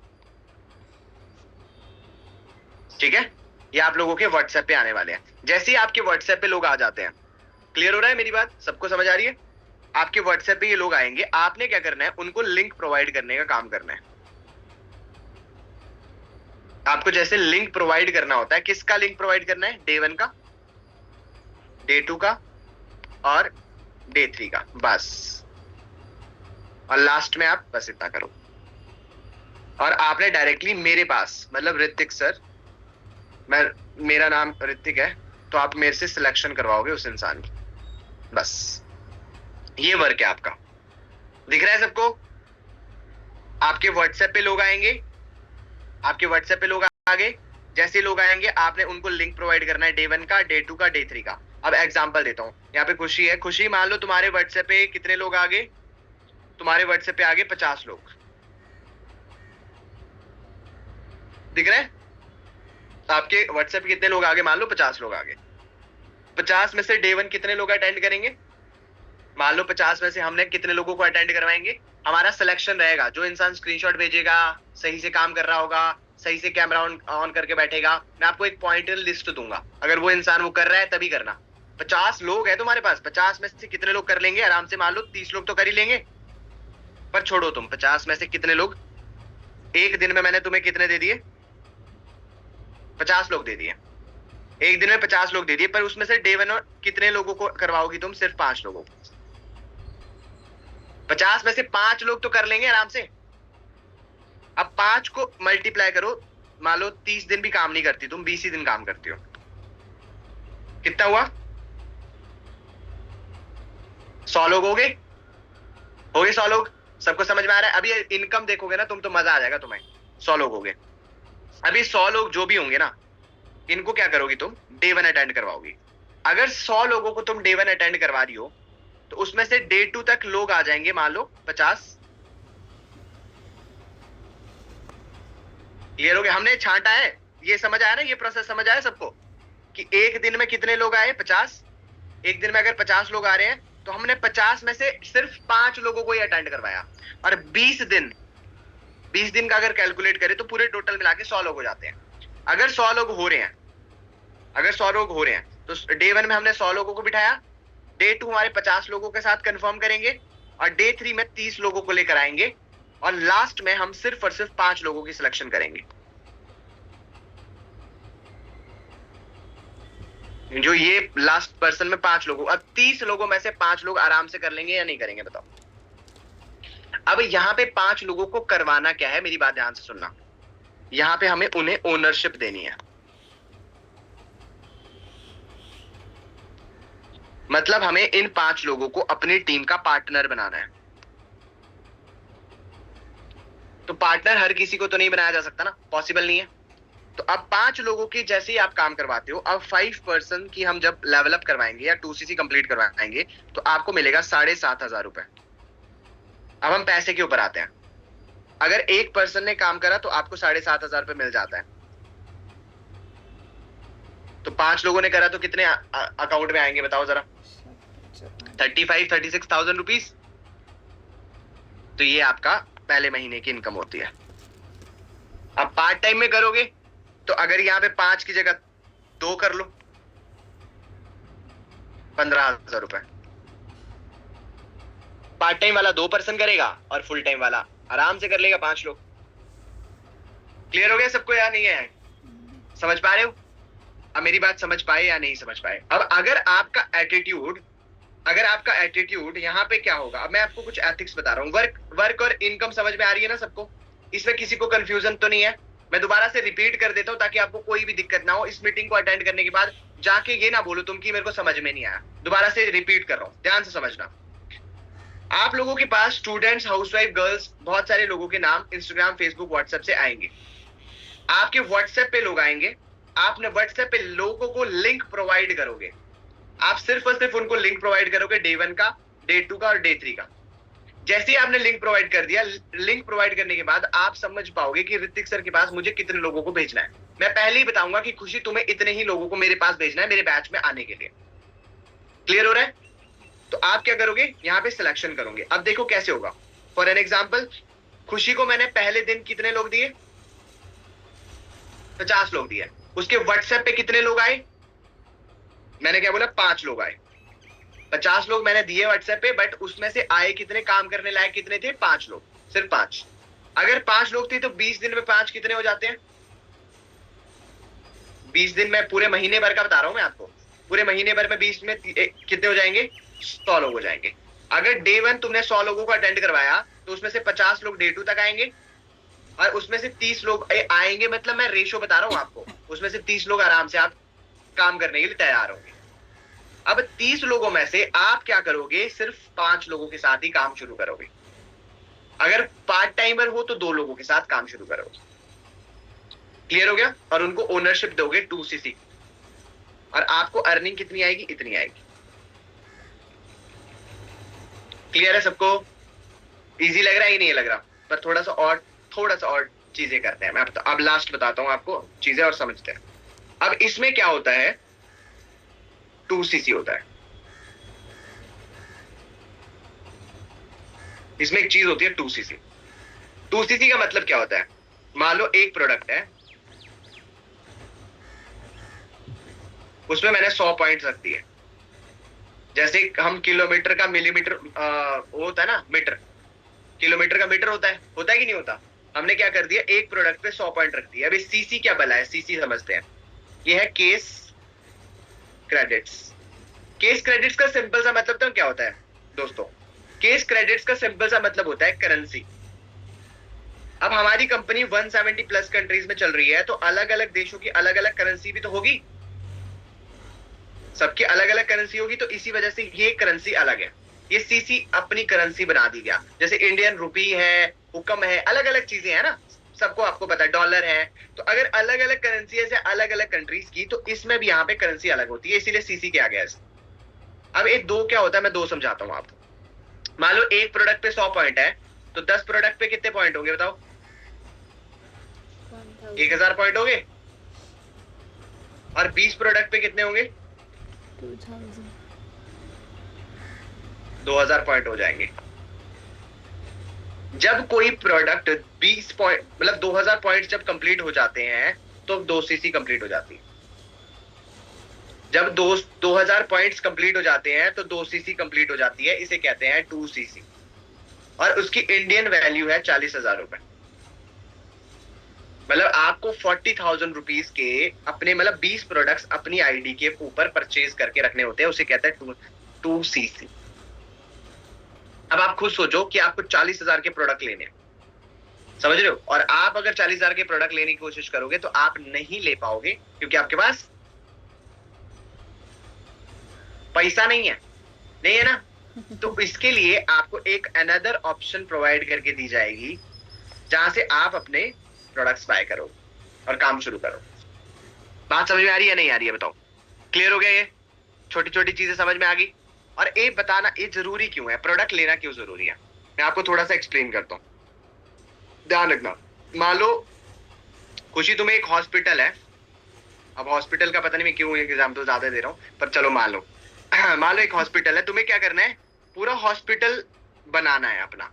ठीक है। ये आप लोगों के व्हाट्सएप पे आने वाले हैं। जैसे ही आपके व्हाट्सएप पे लोग आ जाते हैं, क्लियर हो रहा है मेरी बात, सबको समझ आ रही है? आपके व्हाट्सएप पे ये लोग आएंगे, आपने क्या करना है, उनको लिंक प्रोवाइड करने का काम करना है। आपको जैसे लिंक प्रोवाइड करना होता है, किसका लिंक प्रोवाइड करना है? डे 1 का, डे 2 का और डे 3 का, बस। और लास्ट में आप बस इतना करो, और आपने डायरेक्टली मेरे पास, मतलब ऋतिक सर, मेरा नाम ऋतिक है, तो आप मेरे से सिलेक्शन करवाओगे उस इंसान की, बस। ये वर्क है आपका, दिख रहा है सबको? आपके व्हाट्सएप पे लोग आएंगे, आपके व्हाट्सएप पे लोग आ गए, जैसे लोग आएंगे आपने उनको लिंक प्रोवाइड करना है, डे 1 का, डे 2 का, डे 3 का। अब एग्जांपल देता हूँ, यहाँ पे खुशी है, खुशी मान लो तुम्हारे व्हाट्सएप पे कितने लोग आ गए, तुम्हारे व्हाट्सएप पे आ गए 50 लोग, दिख रहे हैं? आपके व्हाट्सएप पे कितने लोग आ गए, मान लो 50 लोग आ गए। 50 में से डे 1 कितने लोग अटेंड करेंगे? मान लो 50 में से हमने कितने लोगों को अटेंड करवाएंगे? हमारा सिलेक्शन रहेगा, जो इंसान स्क्रीनशॉट भेजेगा, सही से काम कर रहा होगा, सही से कैमरा ऑन करके बैठेगा, मैं आपको एक पॉइंटर लिस्ट दूंगा, अगर वो इंसान वो कर रहा है तभी करना। 50 लोग है तुम्हारे पास, 50 में से कितने लोग कर लेंगे? आराम से मान लो 30 लोग तो कर ही लेंगे, पर छोड़ो तुम, 50 में से कितने लोग, एक दिन में मैंने तुम्हें कितने दे दिए? 50 लोग दे दिए, एक दिन में 50 लोग दे दिए, पर उसमें से डे 1 कितने लोगों को करवाओगी तुम? सिर्फ 5 लोगों को। 50 में से 5 लोग तो कर लेंगे आराम से। अब 5 को मल्टीप्लाई करो, मान लो 30 दिन भी काम नहीं करती तुम, 20 ही दिन काम करती हो, कितना हुआ? 100 लोग हो गए, 100 लोग, सबको समझ में आ रहा है? अभी इनकम देखोगे ना तुम तो मजा आ जाएगा तुम्हें। 100 लोग हो गए, अभी 100 लोग जो भी होंगे ना, इनको क्या करोगी तुम? डे 1 अटेंड करवाओगी। अगर 100 लोगों को तुम डे 1 अटेंड करवा रही हो, तो उसमें से डे 2 तक लोग आ जाएंगे, मान लो 50। क्लियर हो गया? हमने छांटा है, ये समझ आया ना, ये प्रोसेस समझ आया सबको, कि एक दिन में कितने लोग आए? 50। एक दिन में अगर 50 लोग आ रहे हैं, तो हमने 50 में से सिर्फ 5 लोगों को ही अटेंड करवाया, और 20 दिन का अगर कैलकुलेट करें तो पूरे टोटल मिला के 100 लोग हो जाते हैं। अगर 100 लोग हो रहे हैं, तो डे 1 में हमने 100 लोगों को बिठाया, डे 2 हमारे 50 लोगों के साथ कंफर्म करेंगे, और डे 3 में 30 लोगों को लेकर आएंगे, और लास्ट में हम सिर्फ और सिर्फ 5 लोगों की सिलेक्शन करेंगे। जो ये लास्ट पर्सन में 5 लोगों, अब 30 लोगों में से 5 लोग आराम से कर लेंगे या नहीं करेंगे, बताओ? अब यहाँ पे 5 लोगों को करवाना क्या है, मेरी बात ध्यान से सुनना। यहाँ पे हमें उन्हें ओनरशिप देनी है, मतलब हमें इन 5 लोगों को अपनी टीम का पार्टनर बनाना है। तो पार्टनर हर किसी को तो नहीं बनाया जा सकता ना, पॉसिबल नहीं है। तो अब 5 लोगों की जैसे ही आप काम करवाते हो, अब 5% की हम जब लेवल अप करवाएंगे या 2cc कंप्लीट करवाएंगे, तो आपको मिलेगा 7,500 रुपए। अब हम पैसे के ऊपर आते हैं, अगर एक पर्सन ने काम करा तो आपको 7,500 रुपए मिल जाता है। तो 5 लोगों ने करा तो कितने अकाउंट में आएंगे बताओ जरा? 36,000 रुपीज। तो ये आपका पहले महीने की इनकम होती है। अब पार्ट टाइम में करोगे तो अगर यहाँ पे 5 की जगह 2 कर लो, 15,000 रुपए। पार्ट टाइम वाला 2 पर्सन करेगा और फुल टाइम वाला आराम से कर लेगा 5 लोग। क्लियर हो गया सबको या नहीं है? समझ पा रहे हो? अब मेरी बात समझ पाए या नहीं समझ पाए? अब अगर आपका एटीट्यूड यहाँ पे क्या होगा, अब मैं आपको कुछ एथिक्स बता रहा हूँ। वर्क और इनकम समझ में आ रही है ना सबको? इसमें किसी को कंफ्यूजन तो नहीं है? मैं दोबारा से रिपीट कर देता हूँ ताकि आपको कोई भी दिक्कत ना हो। इस मीटिंग को अटेंड करने के बाद जाके ये ना बोलो तुम कि मेरे को समझ में नहीं आया। दोबारा से रिपीट कर रहा हूँ, ध्यान से समझना। आप लोगों के पास स्टूडेंट्स, हाउसवाइफ, गर्ल्स, बहुत सारे लोगों के नाम इंस्टाग्राम, फेसबुक, व्हाट्सएप से आएंगे। आपके व्हाट्सएप पे लोग आएंगे, आपने व्हाट्सएप पे लोगों को लिंक प्रोवाइड करोगे। आप सिर्फ और सिर्फ उनको लिंक प्रोवाइड करोगे डे 1 का, डे 2 का और डे 3 का। जैसे ही आपने लिंक प्रोवाइड कर दिया, लिंक प्रोवाइड करने के बाद आप समझ पाओगे कि ऋतिक सर के पास मुझे कितने लोगों को भेजना है। मैं पहले ही बताऊंगा कि खुशी तुम्हें इतने ही लोगों को मेरे पास भेजना है मेरे बैच में आने के लिए। क्लियर हो रहा है? तो आप क्या करोगे, यहाँ पे सिलेक्शन करोगे। अब देखो कैसे होगा। फॉर एन एग्जाम्पल, खुशी को मैंने पहले दिन कितने लोग दिए? 50 लोग दिए। उसके व्हाट्सएप पे कितने लोग आए? मैंने क्या बोला? 5 लोग आए। 50 लोग मैंने दिए व्हाट्सएप पे, बट उसमें से आए कितने, काम करने लायक कितने थे? 5 लोग, सिर्फ 5। अगर 5 लोग थे तो 20 दिन में 5 कितने हो जाते हैं? 20 दिन में, पूरे महीने भर का बता रहा हूं मैं आपको, पूरे महीने भर में 20 में कितने हो जाएंगे? 100 लोग हो जाएंगे। अगर डे 1 तुमने 100 लोगों को अटेंड करवाया तो उसमें से 50 लोग डे 2 तक आएंगे और उसमें से 30 लोग आएंगे, मतलब मैं रेशो बता रहा हूं आपको, उसमें से 30 लोग आराम से आप काम करने के लिए तैयार होंगे। अब 30 लोगों में से आप क्या करोगे? सिर्फ 5 लोगों के साथ ही काम शुरू करोगे। अगर पार्ट टाइमर हो तो 2 लोगों के साथ काम शुरू करोगे। क्लियर हो गया? और उनको ओनरशिप दोगे 2cc और आपको अर्निंग कितनी आएगी? इतनी आएगी। क्लियर है सबको? इजी लग रहा है? ही नहीं लग रहा? पर थोड़ा सा और चीजें करते हैं। मैं अब लास्ट बताता हूं आपको चीजें और समझते हैं। अब इसमें क्या होता है? 2cc होता है। इसमें एक चीज होती है 2cc। 2cc का मतलब क्या होता है? मान लो एक प्रोडक्ट है, उसमें मैंने 100 पॉइंट्स रख दिए। जैसे हम किलोमीटर का मिलीमीटर वो होता है ना, मीटर, किलोमीटर का मीटर होता है कि नहीं होता? हमने क्या कर दिया, एक प्रोडक्ट पे 100 पॉइंट रख दिया। अभी सीसी क्या बला है? सीसी समझते हैं। ये है केस क्रेडिट्स। केस क्रेडिट्स का सिंपल सा मतलब तो क्या होता है दोस्तों? केस क्रेडिट्स का सिंपल सा मतलब होता है करेंसी। अब हमारी कंपनी 170 प्लस कंट्रीज में चल रही है, तो अलग अलग देशों की अलग अलग करेंसी भी तो होगी, सबकी अलग अलग करेंसी होगी, तो इसी वजह से ये करेंसी अलग है। ये सीसी अपनी करेंसी बना दी गया। जैसे इंडियन रुपी है, हुक्म है, अलग अलग चीजें हैं ना, सबको आपको पता है, डॉलर है। तो अगर अलग अलग करेंसी है अलग अलग कंट्रीज की, तो इसमें भी यहाँ पे करेंसी अलग होती है, इसीलिए सीसी के आ गया। अब एक दो क्या होता है, मैं दो समझाता हूँ आपको। मान लो एक प्रोडक्ट पे 100 पॉइंट है, तो 10 प्रोडक्ट पे कितने पॉइंट होंगे बताओ? 1000 पॉइंट होंगे। और 20 प्रोडक्ट पे कितने होंगे? 2000 पॉइंट हो जाएंगे। जब कोई प्रोडक्ट 20 पॉइंट मतलब 2000 पॉइंट जब कंप्लीट हो जाते हैं तो 2cc कंप्लीट हो जाती है। जब 2000 पॉइंट्स कंप्लीट हो जाते हैं तो 2cc कंप्लीट हो जाती है, इसे कहते हैं 2cc। और उसकी इंडियन वैल्यू है 40,000 रुपए। मतलब आपको 40,000 रुपीज के अपने मतलब 20 प्रोडक्ट्स अपनी आईडी के ऊपर परचेज करके रखने होते हैं, उसे कहते हैं 2cc। अब आप खुद सोचो कि आपको 40,000 के प्रोडक्ट लेने हैं, समझ रहे हो? और आप अगर 40,000 के प्रोडक्ट लेने की कोशिश करोगे तो आप नहीं ले पाओगे, क्योंकि आपके पास पैसा नहीं है ना। तो इसके लिए आपको एक अनदर ऑप्शन प्रोवाइड करके दी जाएगी, जहां से आप अपने प्रोडक्ट्स बाय करो और काम शुरू करो। बात समझ में आ रही है नहीं आ रही है बताओ? क्लियर हो गया? ये छोटी छोटी चीजें समझ में आ गई। और ये बताना ये जरूरी क्यों है, प्रोडक्ट लेना क्यों जरूरी है, मैं आपको थोड़ा सा एक्सप्लेन करता हूँ, ध्यान रखना। मान लो खुशी तुम्हें एक हॉस्पिटल है, अब हॉस्पिटल का पता नहीं मैं क्यों एग्जाम्पल ज्यादा दे रहा हूँ, पर चलो मान लो मान लो एक हॉस्पिटल है, तुम्हें क्या करना है, पूरा हॉस्पिटल बनाना है अपना,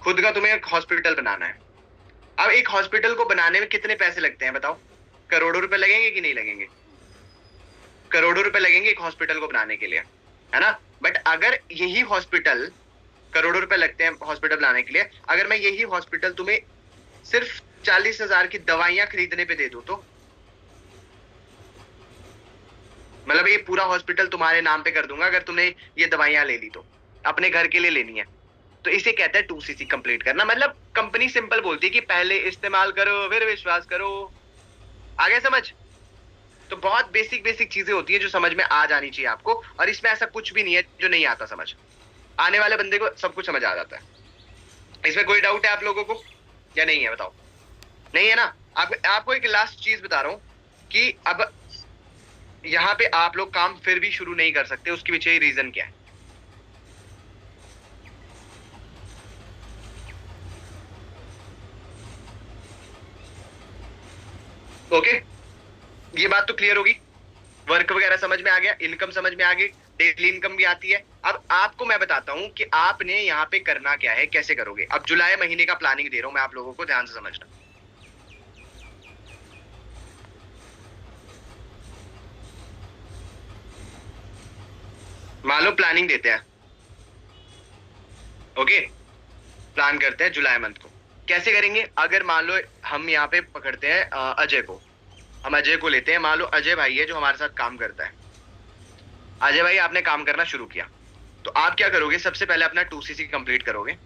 खुद का तुम्हें एक हॉस्पिटल बनाना है। अब एक हॉस्पिटल को बनाने में कितने पैसे लगते हैं बताओ? करोड़ों रुपए लगेंगे कि नहीं लगेंगे? करोड़ों रुपए लगेंगे एक हॉस्पिटल को बनाने के लिए, है ना। बट अगर यही हॉस्पिटल, करोड़ों रुपए लगते हैं हॉस्पिटल बनाने के लिए, अगर मैं यही हॉस्पिटल तुम्हें सिर्फ 40,000 की दवाइयां खरीदने पे दे दूं तो, मतलब ये पूरा हॉस्पिटल तुम्हारे नाम पे कर दूंगा अगर तुमने ये दवाइयां ले ली तो, अपने घर के लिए लेनी है, तो इसे कहते हैं 2cc कंप्लीट करना। मतलब कंपनी सिंपल बोलती है कि पहले इस्तेमाल करो फिर विश्वास करो। आगे समझ? तो बहुत बेसिक बेसिक चीजें होती है जो समझ में आ जानी चाहिए आपको, और इसमें ऐसा कुछ भी नहीं है जो नहीं आता समझ। आने वाले बंदे को सब कुछ समझ आ जाता है। इसमें कोई डाउट है आप लोगों को या नहीं है? बताओ। नहीं है ना? आपको एक लास्ट चीज बता रहा हूं कि अब यहाँ पे आप लोग काम फिर भी शुरू नहीं कर सकते, उसके पीछे रीजन क्या है? ओके, ये बात तो क्लियर होगी। वर्क वगैरह समझ में आ गया, इनकम समझ में आ गई, डेली इनकम भी आती है। अब आपको मैं बताता हूं कि आपने यहाँ पे करना क्या है, कैसे करोगे। अब जुलाई महीने का प्लानिंग दे रहा हूं मैं आप लोगों को, ध्यान से समझना। मान लो प्लानिंग देते हैं, ओके, प्लान करते हैं जुलाई मंथ को। कैसे करेंगे? अगर मान लो हम यहाँ पे पकड़ते हैं अजय को, हम अजय को लेते हैं। मान लो अजय भाई है जो हमारे साथ काम करता है। अजय भाई आपने काम करना शुरू किया, तो आप क्या करोगे? सबसे पहले अपना 2cc कंप्लीट करोगे,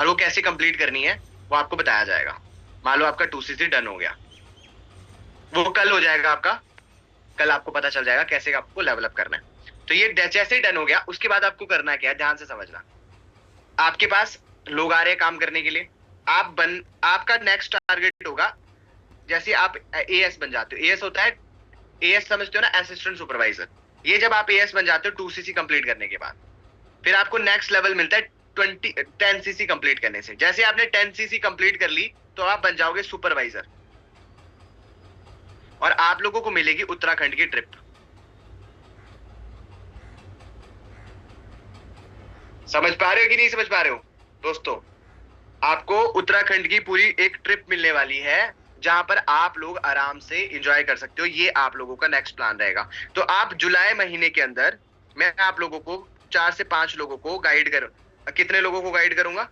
और वो कैसे कंप्लीट करनी है वो आपको बताया जाएगा। मान लो आपका 2cc डन हो गया, वो कल हो जाएगा आपका। कल आपको पता चल जाएगा कैसे आपको लेवल अप करना है। तो ये जैसे ही डन हो गया, उसके बाद आपको करना क्या है, ध्यान से समझना। आपके पास लोग आ रहे हैं काम करने के लिए। आपका नेक्स्ट टारगेट होगा, जैसे आप एएस बन जाते हो। एएस होता है, एएस समझते हो ना, असिस्टेंट सुपरवाइजर। ये जब आप एएस बन जाते हो 2cc कंप्लीट करने के बाद, फिर आपको नेक्स्ट लेवल मिलता है 10cc कंप्लीट करने से। जैसे आपने 10cc कंप्लीट कर ली तो आप बन जाओगे सुपरवाइजर, और आप लोगों को मिलेगी उत्तराखंड की ट्रिप। समझ पा रहे हो कि नहीं समझ पा रहे हो दोस्तों? आपको उत्तराखंड की पूरी एक ट्रिप मिलने वाली है, जहां पर आप लोग आराम से एंजॉय कर सकते हो। ये आप लोगों का नेक्स्ट प्लान रहेगा। तो आप जुलाई महीने के अंदर, मैं आप लोगों को 4 से 5 लोगों को गाइड कर, कितने लोगों को गाइड करूंगा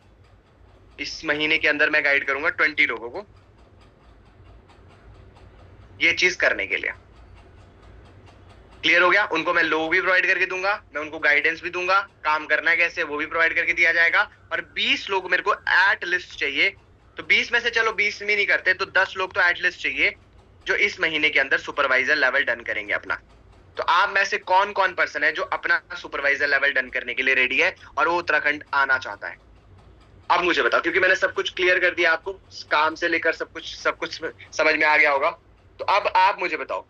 इस महीने के अंदर? मैं गाइड करूंगा 20 लोगों को ये चीज करने के लिए। क्लियर हो गया? उनको मैं लोग भी प्रोवाइड करके दूंगा, मैं उनको गाइडेंस भी दूंगा, काम करना है कैसे वो भी प्रोवाइड करके दिया जाएगा। और 20 लोग मेरे को एट लिस्ट चाहिए। तो 20 में से चलो 20 में नहीं करते तो 10 लोग तो एट लिस्ट चाहिए जो इस महीने के अंदर सुपरवाइजर लेवल डन करेंगे अपना। तो आप में से कौन कौन पर्सन है जो अपना सुपरवाइजर लेवल डन करने के लिए रेडी है और वो उत्तराखंड आना चाहता है? अब मुझे बताओ, क्योंकि मैंने सब कुछ क्लियर कर दिया आपको, काम से लेकर सब कुछ समझ में आ गया होगा। तो अब आप मुझे बताओ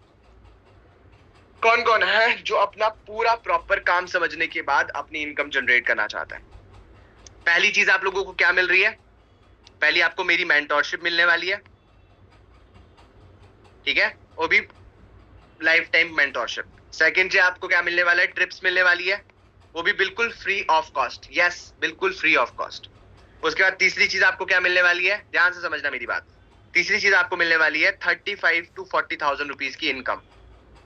कौन कौन है जो अपना पूरा प्रॉपर काम समझने के बाद अपनी इनकम जनरेट करना चाहता है। पहली चीज आप लोगों को क्या मिल रही है? पहली आपको मेरी मेंटोरशिप मिलने वाली है, ठीक है, वो भी लाइफ टाइम मेंटोरशिप। सेकंड चीज आपको क्या मिलने वाला है? ट्रिप्स मिलने वाली है, वो भी बिल्कुल फ्री ऑफ कॉस्ट। यस, बिल्कुल फ्री ऑफ कॉस्ट। उसके बाद तीसरी चीज आपको क्या मिलने वाली है? ध्यान से समझना मेरी बात। तीसरी चीज आपको मिलने वाली है 35 to 40,000 रुपीज की इनकम।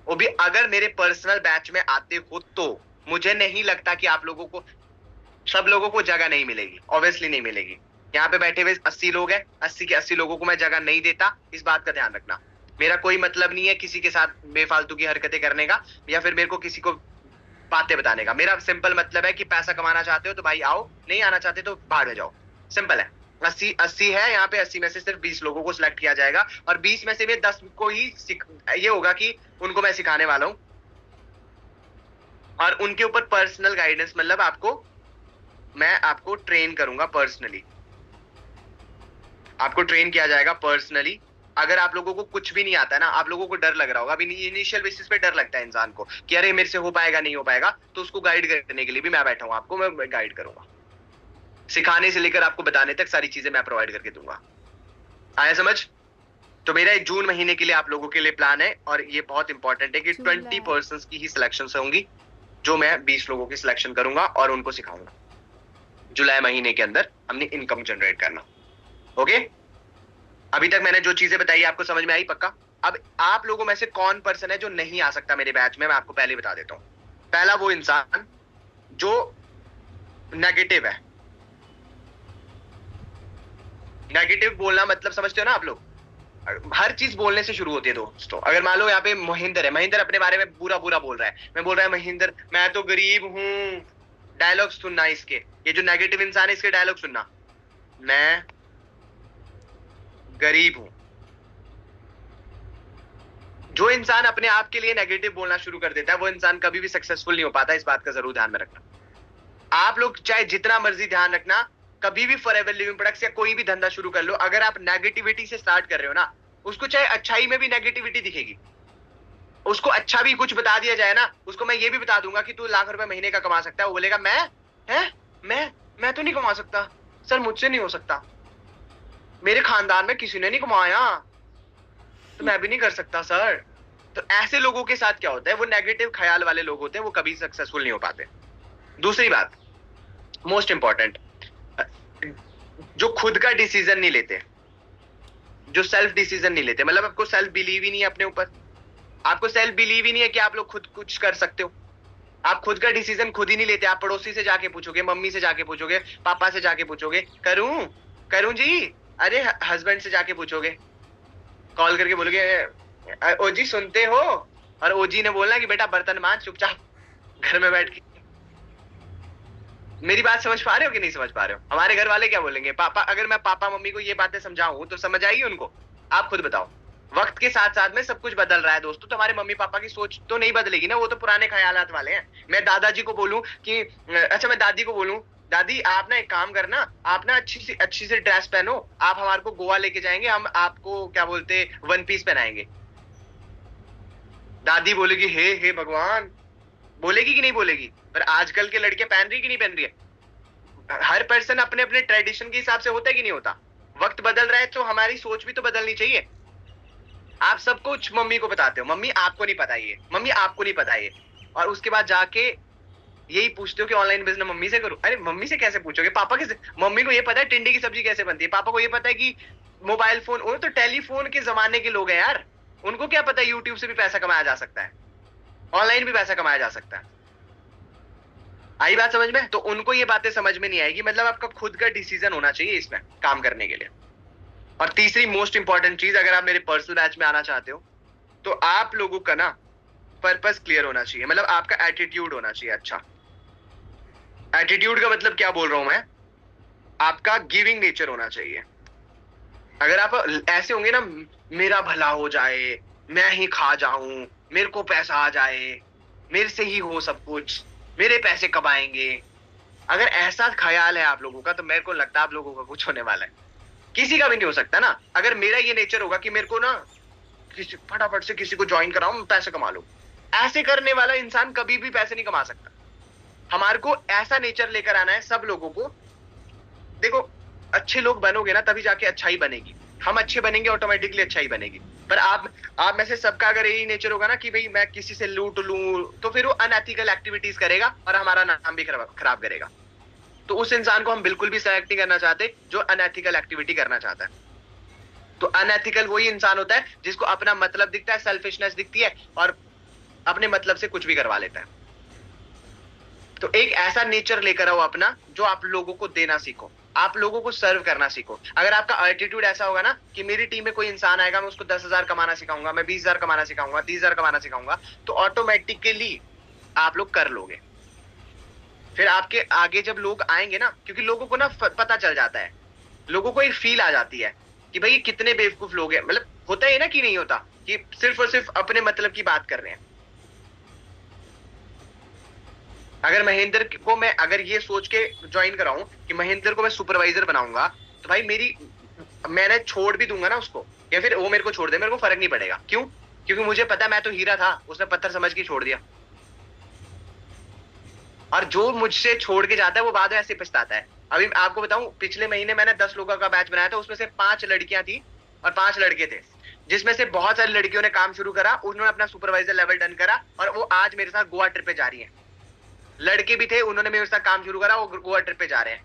वो भी अगर मेरे पर्सनल बैच में आते हो तो। मुझे नहीं लगता कि आप लोगों को, सब लोगों को जगह नहीं मिलेगी, ऑब्वियसली नहीं मिलेगी। यहाँ पे बैठे हुए 80 लोग हैं, 80 के 80 लोगों को मैं जगह नहीं देता, इस बात का ध्यान रखना। मेरा कोई मतलब नहीं है किसी के साथ बेफालतू की हरकतें करने का, या फिर मेरे को किसी को बातें बताने का। मेरा सिंपल मतलब है कि पैसा कमाना चाहते हो तो भाई आओ, नहीं आना चाहते तो बाहर में जाओ। सिंपल है। 80 है यहाँ पे, 80 में से सिर्फ 20 लोगों को सिलेक्ट किया जाएगा, और 20 में से भी 10 को ही ये होगा कि उनको मैं सिखाने वाला हूं, और उनके ऊपर पर्सनल गाइडेंस, मतलब मैं आपको ट्रेन करूंगा पर्सनली, आपको ट्रेन किया जाएगा पर्सनली। अगर आप लोगों को कुछ भी नहीं आता है ना, आप लोगों को डर लग रहा होगा, अभी इनिशियल बेसिस पे डर लगता है इंसान को कि अरे मेरे से हो पाएगा नहीं हो पाएगा, तो उसको गाइड करने के लिए भी मैं बैठा हूं, आपको मैं गाइड करूंगा। सिखाने से लेकर आपको बताने तक सारी चीजें मैं प्रोवाइड करके दूंगा। आया समझ? तो मेरा जून महीने के लिए आप लोगों के लिए प्लान है, और ये बहुत इंपॉर्टेंट है कि 20 पर्सन की ही सिलेक्शन होंगी, जो मैं 20 लोगों की सिलेक्शन करूंगा और उनको सिखाऊंगा जुलाई महीने के अंदर अपनी इनकम जनरेट करना। ओके, अभी तक मैंने जो चीजें बताई आपको समझ में आई पक्का? अब आप लोगों में से कौन पर्सन है जो नहीं आ सकता मेरे बैच में, मैं आपको पहले बता देता हूं। पहला वो इंसान जो नेगेटिव है। नेगेटिव बोलना मतलब समझते हो ना आप लोग? हर चीज बोलने से शुरू होती है दोस्तों। अगर मान लो यहाँ पे महेंद्र है, महेंद्र अपने बारे में बुरा बुरा बोल रहा है, मैं बोल रहा है महेंद्र मैं तो गरीब हूँ, डायलॉग सुनना इसके, ये जो नेगेटिव इंसान है इसके डायलॉग सुनना। मैं गरीब हूं। जो इंसान अपने आप के लिए नेगेटिव बोलना शुरू कर देता है वो इंसान कभी भी सक्सेसफुल नहीं हो पाता। इस बात का जरूर ध्यान में रखना। आप लोग चाहे जितना मर्जी ध्यान रखना, कभी भी फॉरएवर लिविंग प्रोडक्ट्स या कोई भी धंधा शुरू कर लो, अगर आप नेगेटिविटी से स्टार्ट कर रहे हो ना, उसको चाहे अच्छाई में भी नेगेटिविटी दिखेगी। उसको अच्छा भी कुछ बता दिया जाए ना, उसको मैं ये भी बता दूंगा कि तू लाख रुपए महीने का कमा सकता है, वो बोलेगा मैं तो नहीं कमा सकता सर, मुझसे नहीं हो सकता, मेरे खानदान में किसी ने नहीं कमाया तो मैं भी नहीं कर सकता सर। तो ऐसे लोगों के साथ क्या होता है, वो नेगेटिव ख्याल वाले लोग होते हैं, वो कभी सक्सेसफुल नहीं हो पाते। दूसरी बात, मोस्ट इंपॉर्टेंट, जो खुद का डिसीजन नहीं लेते, जो सेल्फ डिसीजन नहीं लेते, मतलब आपको सेल्फ बिलीव ही नहीं है अपने ऊपर, आपको सेल्फ बिलीव ही नहीं है कि आप लोग खुद कुछ कर सकते हो, आप खुद का डिसीजन खुद ही नहीं लेते। आप पड़ोसी से जाके पूछोगे, मम्मी से जाके पूछोगे, पापा से जाके पूछोगे, करूं करूं जी, अरे हस्बैंड से जाके पूछोगे, कॉल करके बोलोगे ओजी सुनते हो, और ओजी ने बोलना कि बेटा बर्तन मांज चुपचाप घर में बैठ के। मेरी बात समझ पा रहे हो कि नहीं समझ पा रहे हो? हमारे घर वाले क्या बोलेंगे, पापा, अगर मैं पापा मम्मी को ये बातें समझाऊं तो समझ आएगी उनको? आप खुद बताओ। वक्त के साथ साथ में सब कुछ बदल रहा है दोस्तों, तो हमारे मम्मी पापा की सोच तो नहीं बदलेगी ना, वो तो पुराने ख्यालात वाले हैं। मैं दादाजी को बोलूं कि अच्छा, मैं दादी को बोलूं, दादी आप ना एक काम करना, आप ना अच्छी सी ड्रेस पहनो, आप हमारे को गोवा लेके जाएंगे, हम आपको क्या बोलते वन पीस पहनाएंगे। दादी बोलेगी हे भगवान, बोलेगी कि नहीं बोलेगी? पर आजकल के लड़के पहन रही कि नहीं पहन रही है? हर पर्सन अपने अपने ट्रेडिशन के हिसाब से होता है कि नहीं होता? वक्त बदल रहा है तो हमारी सोच भी तो बदलनी चाहिए। आप सब कुछ मम्मी को बताते हो, मम्मी आपको नहीं पता ये, मम्मी आपको नहीं पता ये, और उसके बाद जाके यही पूछते हो कि ऑनलाइन बिजनेस मम्मी से करूं। अरे मम्मी से कैसे पूछोगे, पापा कैसे? मम्मी को ये पता है टिंडे की सब्जी कैसे बनती है, पापा को ये पता है कि मोबाइल फोन, वो तो टेलीफोन के जमाने के लोग हैं यार, उनको क्या पता है यूट्यूब से भी पैसा कमाया जा सकता है, ऑनलाइन भी पैसा कमाया जा सकता है। आई बात समझ में? तो उनको ये बातें समझ में नहीं आएगी। मतलब आपका खुद का डिसीजन होना चाहिए इसमें काम करने के लिए। और तीसरी मोस्ट इंपॉर्टेंट चीज, अगर आप मेरे पर्सनल बैच में आना चाहते हो तो आप लोगों का ना पर्पस क्लियर होना चाहिए, मतलब आपका एटीट्यूड होना चाहिए अच्छा। एटीट्यूड का मतलब क्या बोल रहा हूं मैं, आपका गिविंग नेचर होना चाहिए। अगर आप ऐसे होंगे ना, मेरा भला हो जाए, मैं ही खा जाऊं, मेरे को पैसा आ जाए, मेरे से ही हो सब कुछ, मेरे पैसे कब आएंगे, अगर ऐसा ख्याल है आप लोगों का, तो मेरे को लगता है आप लोगों का कुछ होने वाला है। किसी का भी नहीं हो सकता ना। अगर मेरा ये नेचर होगा कि मेरे को ना फटाफट से किसी को ज्वाइन कराऊं, पैसे कमा लूं, ऐसे करने वाला इंसान कभी भी पैसे नहीं कमा सकता। हमारे को ऐसा नेचर लेकर आना है सब लोगों को। देखो, अच्छे लोग बनोगे ना तभी जाके अच्छाई बनेगी, हम अच्छे बनेंगे ऑटोमेटिकली अच्छाई बनेगी। पर आप में से सबका अगर यही नेचर होगा ना कि भाई मैं किसी से लूट लूं, तो फिर वो अनएथिकल एक्टिविटीज करेगा और हमारा नाम भी खराब करेगा। तो उस इंसान को हम बिल्कुल भी सेलेक्ट नहीं करना चाहते जो अनएथिकल एक्टिविटी करना चाहता है। तो अनएथिकल वही इंसान होता है जिसको अपना मतलब दिखता है, सेल्फिशनेस दिखती है और अपने मतलब से कुछ भी करवा लेता है। तो एक ऐसा नेचर लेकर आओ अपना, जो आप लोगों को देना सीखो, आप लोगों को सर्व करना सीखो। अगर आपका एटीट्यूड ऐसा होगा ना कि मेरी टीम में कोई इंसान आएगा, मैं उसको 10,000 कमाना सिखाऊंगा, मैं 20,000 कमाना सिखाऊंगा, 30,000 कमाना सिखाऊंगा, तो ऑटोमेटिकली आप लोग कर लोगे। फिर आपके आगे जब लोग आएंगे ना, क्योंकि लोगों को ना पता चल जाता है, लोगों को एक फील आ जाती है कि भाई कितने बेवकूफ लोग हैं। मतलब होता है ना कि नहीं होता कि सिर्फ और सिर्फ अपने मतलब की बात कर रहे हैं। अगर महेंद्र को मैं अगर ये सोच के ज्वाइन कराऊं कि महेंद्र को मैं सुपरवाइजर बनाऊंगा, तो भाई मैंने छोड़ भी दूंगा ना उसको, या फिर वो मेरे को छोड़ दे, मेरे को फर्क नहीं पड़ेगा। क्यों? क्योंकि मुझे पता है मैं तो हीरा था, उसने पत्थर समझ के छोड़ दिया। और जो मुझसे छोड़ के जाता है वो बाद में ऐसे पछताता है। अभी आपको बताऊं, पिछले महीने मैंने 10 लोगों का बैच बनाया था, उसमें से 5 लड़कियां थी और 5 लड़के थे, जिसमें से बहुत सारी लड़कियों ने काम शुरू करा, उन्होंने अपना सुपरवाइजर लेवल डन करा और वो आज मेरे साथ गोवा ट्रिप पे जा रही है। लड़के भी थे, उन्होंने मेरे साथ काम शुरू करा, वो गोवा ट्रिप पे जा रहे हैं।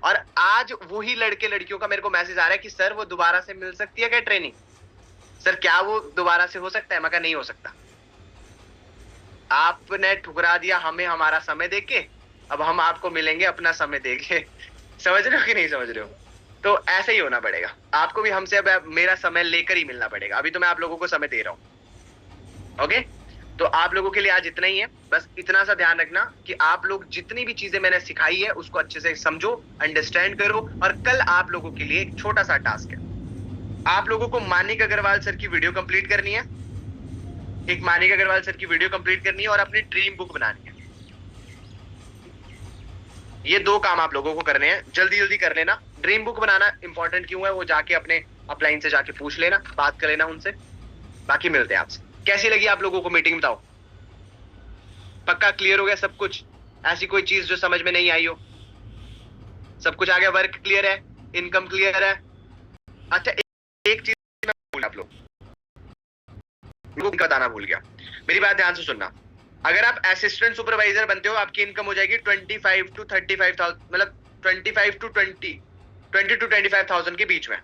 और आज वही लड़के लड़कियों का मेरे को मैसेज आ रहा है कि सर वो दोबारा से मिल सकती है क्या ट्रेनिंग? सर क्या वो दोबारा से हो सकता है? मैं कहा नहीं हो सकता। आपने ठुकरा दिया हमें हमारा समय देके, अब हम आपको मिलेंगे अपना समय देके। समझ रहे हो कि नहीं समझ रहे हो? तो ऐसे ही होना पड़ेगा आपको भी, हमसे अब मेरा समय लेकर ही मिलना पड़ेगा। अभी तो मैं आप लोगों को समय दे रहा हूं। ओके, तो आप लोगों के लिए आज इतना ही है। बस इतना सा ध्यान रखना कि आप लोग जितनी भी चीजें मैंने सिखाई है उसको अच्छे से समझो, अंडरस्टैंड करो। और कल आप लोगों के लिए एक छोटा सा टास्क है, आप लोगों को मानिक अग्रवाल सर की वीडियो कंप्लीट करनी है, एक मानिक अग्रवाल सर की वीडियो कंप्लीट करनी है और अपनी ड्रीम बुक बनानी है। ये 2 काम आप लोगों को करने हैं, जल्दी जल्दी कर लेना। ड्रीम बुक बनाना इंपॉर्टेंट क्यों है वो जाके अपने अपलाइन से जाके पूछ लेना, बात कर लेना उनसे। बाकी मिलते हैं आपसे। कैसी लगी आप लोगों को मीटिंग, बताओ। पक्का क्लियर हो गया सब कुछ? ऐसी कोई चीज जो समझ में नहीं आई हो? सब कुछ आ गया? वर्क क्लियर है, इनकम क्लियर है? अच्छा, एक चीज मैं भूल, आप लोग बताना भूल गया, मेरी बात ध्यान से सुनना। अगर आप असिस्टेंट सुपरवाइजर बनते हो, आपकी इनकम हो जाएगी 25 to 35,000, मतलब 25 to 25,000 के बीच में।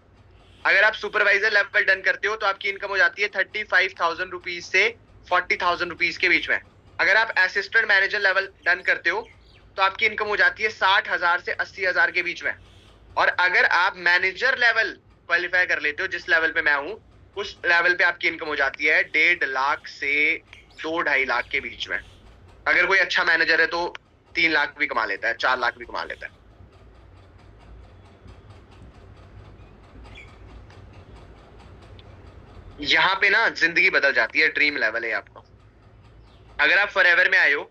अगर आप सुपरवाइजर लेवल डन करते हो तो आपकी इनकम हो जाती है 35,000 रुपीज से 40,000 रुपीज के बीच में। अगर आप असिस्टेंट मैनेजर लेवल डन करते हो तो आपकी इनकम हो जाती है 60,000 से 80,000 के बीच में। और अगर आप मैनेजर लेवल क्वालिफाई कर लेते हो, जिस लेवल पे मैं हूं, उस लेवल पे आपकी इनकम हो जाती है 1.5 लाख से 2-2.5 लाख के बीच में। अगर कोई अच्छा मैनेजर है तो 3 लाख भी कमा लेता है, 4 लाख भी कमा लेता है। यहां पे ना जिंदगी बदल जाती है, ड्रीम लेवल है आपको। अगर आप फॉरएवर में आए हो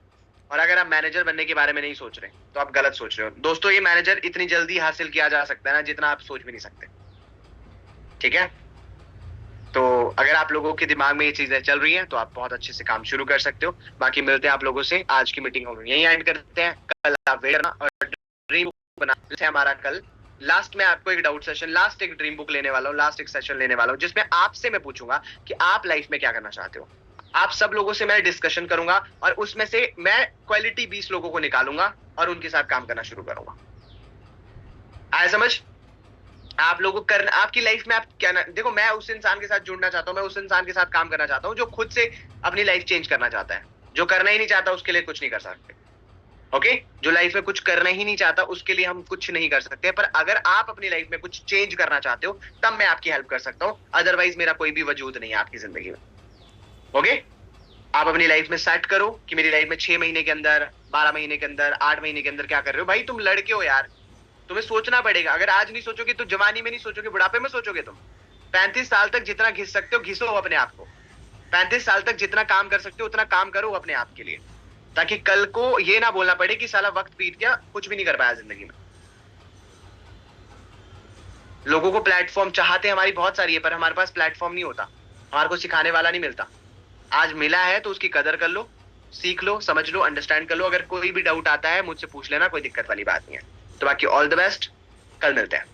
और अगर आप मैनेजर बनने के बारे में नहीं सोच रहे तो आप गलत सोच रहे हो दोस्तों। ये मैनेजर इतनी जल्दी हासिल किया जा सकता है ना, जितना आप सोच भी नहीं सकते। ठीक है, तो अगर आप लोगों के दिमाग में ये चीजें चल रही हैं तो आप बहुत अच्छे से काम शुरू कर सकते हो। बाकी मिलते हैं आप लोगों से, आज की मीटिंग हम यहीं एंड करते हैं। कल आप वेट करना और ड्रीम बुक बना, जैसे हमारा कल लास्ट में आपको एक डाउट सेशन, लास्ट एक ड्रीम बुक लेने वाला हूँ, लास्ट एक सेशन लेने वाला हूँ, जिसमें आपसे मैं पूछूंगा कि आप लाइफ में क्या करना चाहते हो। आप सब लोगों से मैं डिस्कशन करूंगा और उसमें से मैं क्वालिटी 20 लोगों को निकालूंगा और उनके साथ काम करना शुरू करूंगा। आया समझ? आप लोगों को करना, आपकी लाइफ में आप क्या ना, देखो मैं उस इंसान के साथ जुड़ना चाहता हूँ, मैं उस इंसान के साथ काम करना चाहता हूँ जो खुद से अपनी लाइफ चेंज करना चाहता है। जो करना ही नहीं चाहता उसके लिए कुछ नहीं कर सकते। ओके, जो लाइफ में कुछ करना ही नहीं चाहता उसके लिए हम कुछ नहीं कर सकते। पर अगर आप अपनी लाइफ में कुछ चेंज करना चाहते हो तब मैं आपकी हेल्प कर सकता हूँ, अदरवाइज मेरा कोई भी वजूद नहीं है आपकी जिंदगी में। ओके, आप अपनी लाइफ में सेट करो कि मेरी लाइफ में 6 महीने के अंदर, 12 महीने के अंदर, 8 महीने के अंदर क्या कर रहे हो। भाई तुम लड़के हो यार, तुम्हें सोचना पड़ेगा। अगर आज नहीं सोचोगे तो जवानी में नहीं सोचोगे, बुढ़ापे में सोचोगे तुम। 35 साल तक जितना घिस सकते हो घिसो अपने आप को। 35 साल तक जितना काम कर सकते हो उतना काम करो अपने आप के लिए, ताकि कल को ये ना बोलना पड़े कि साला वक्त बीत गया, कुछ भी नहीं कर पाया जिंदगी में। लोगों को प्लेटफॉर्म चाहते हमारी बहुत सारी है, पर हमारे पास प्लेटफॉर्म नहीं होता, हमारे को सिखाने वाला नहीं मिलता। आज मिला है तो उसकी कदर कर लो, सीख लो, समझ लो, अंडरस्टैंड कर लो। अगर कोई भी डाउट आता है मुझसे पूछ लेना, कोई दिक्कत वाली बात नहीं है। तो बाकी ऑल द बेस्ट, कल मिलते हैं।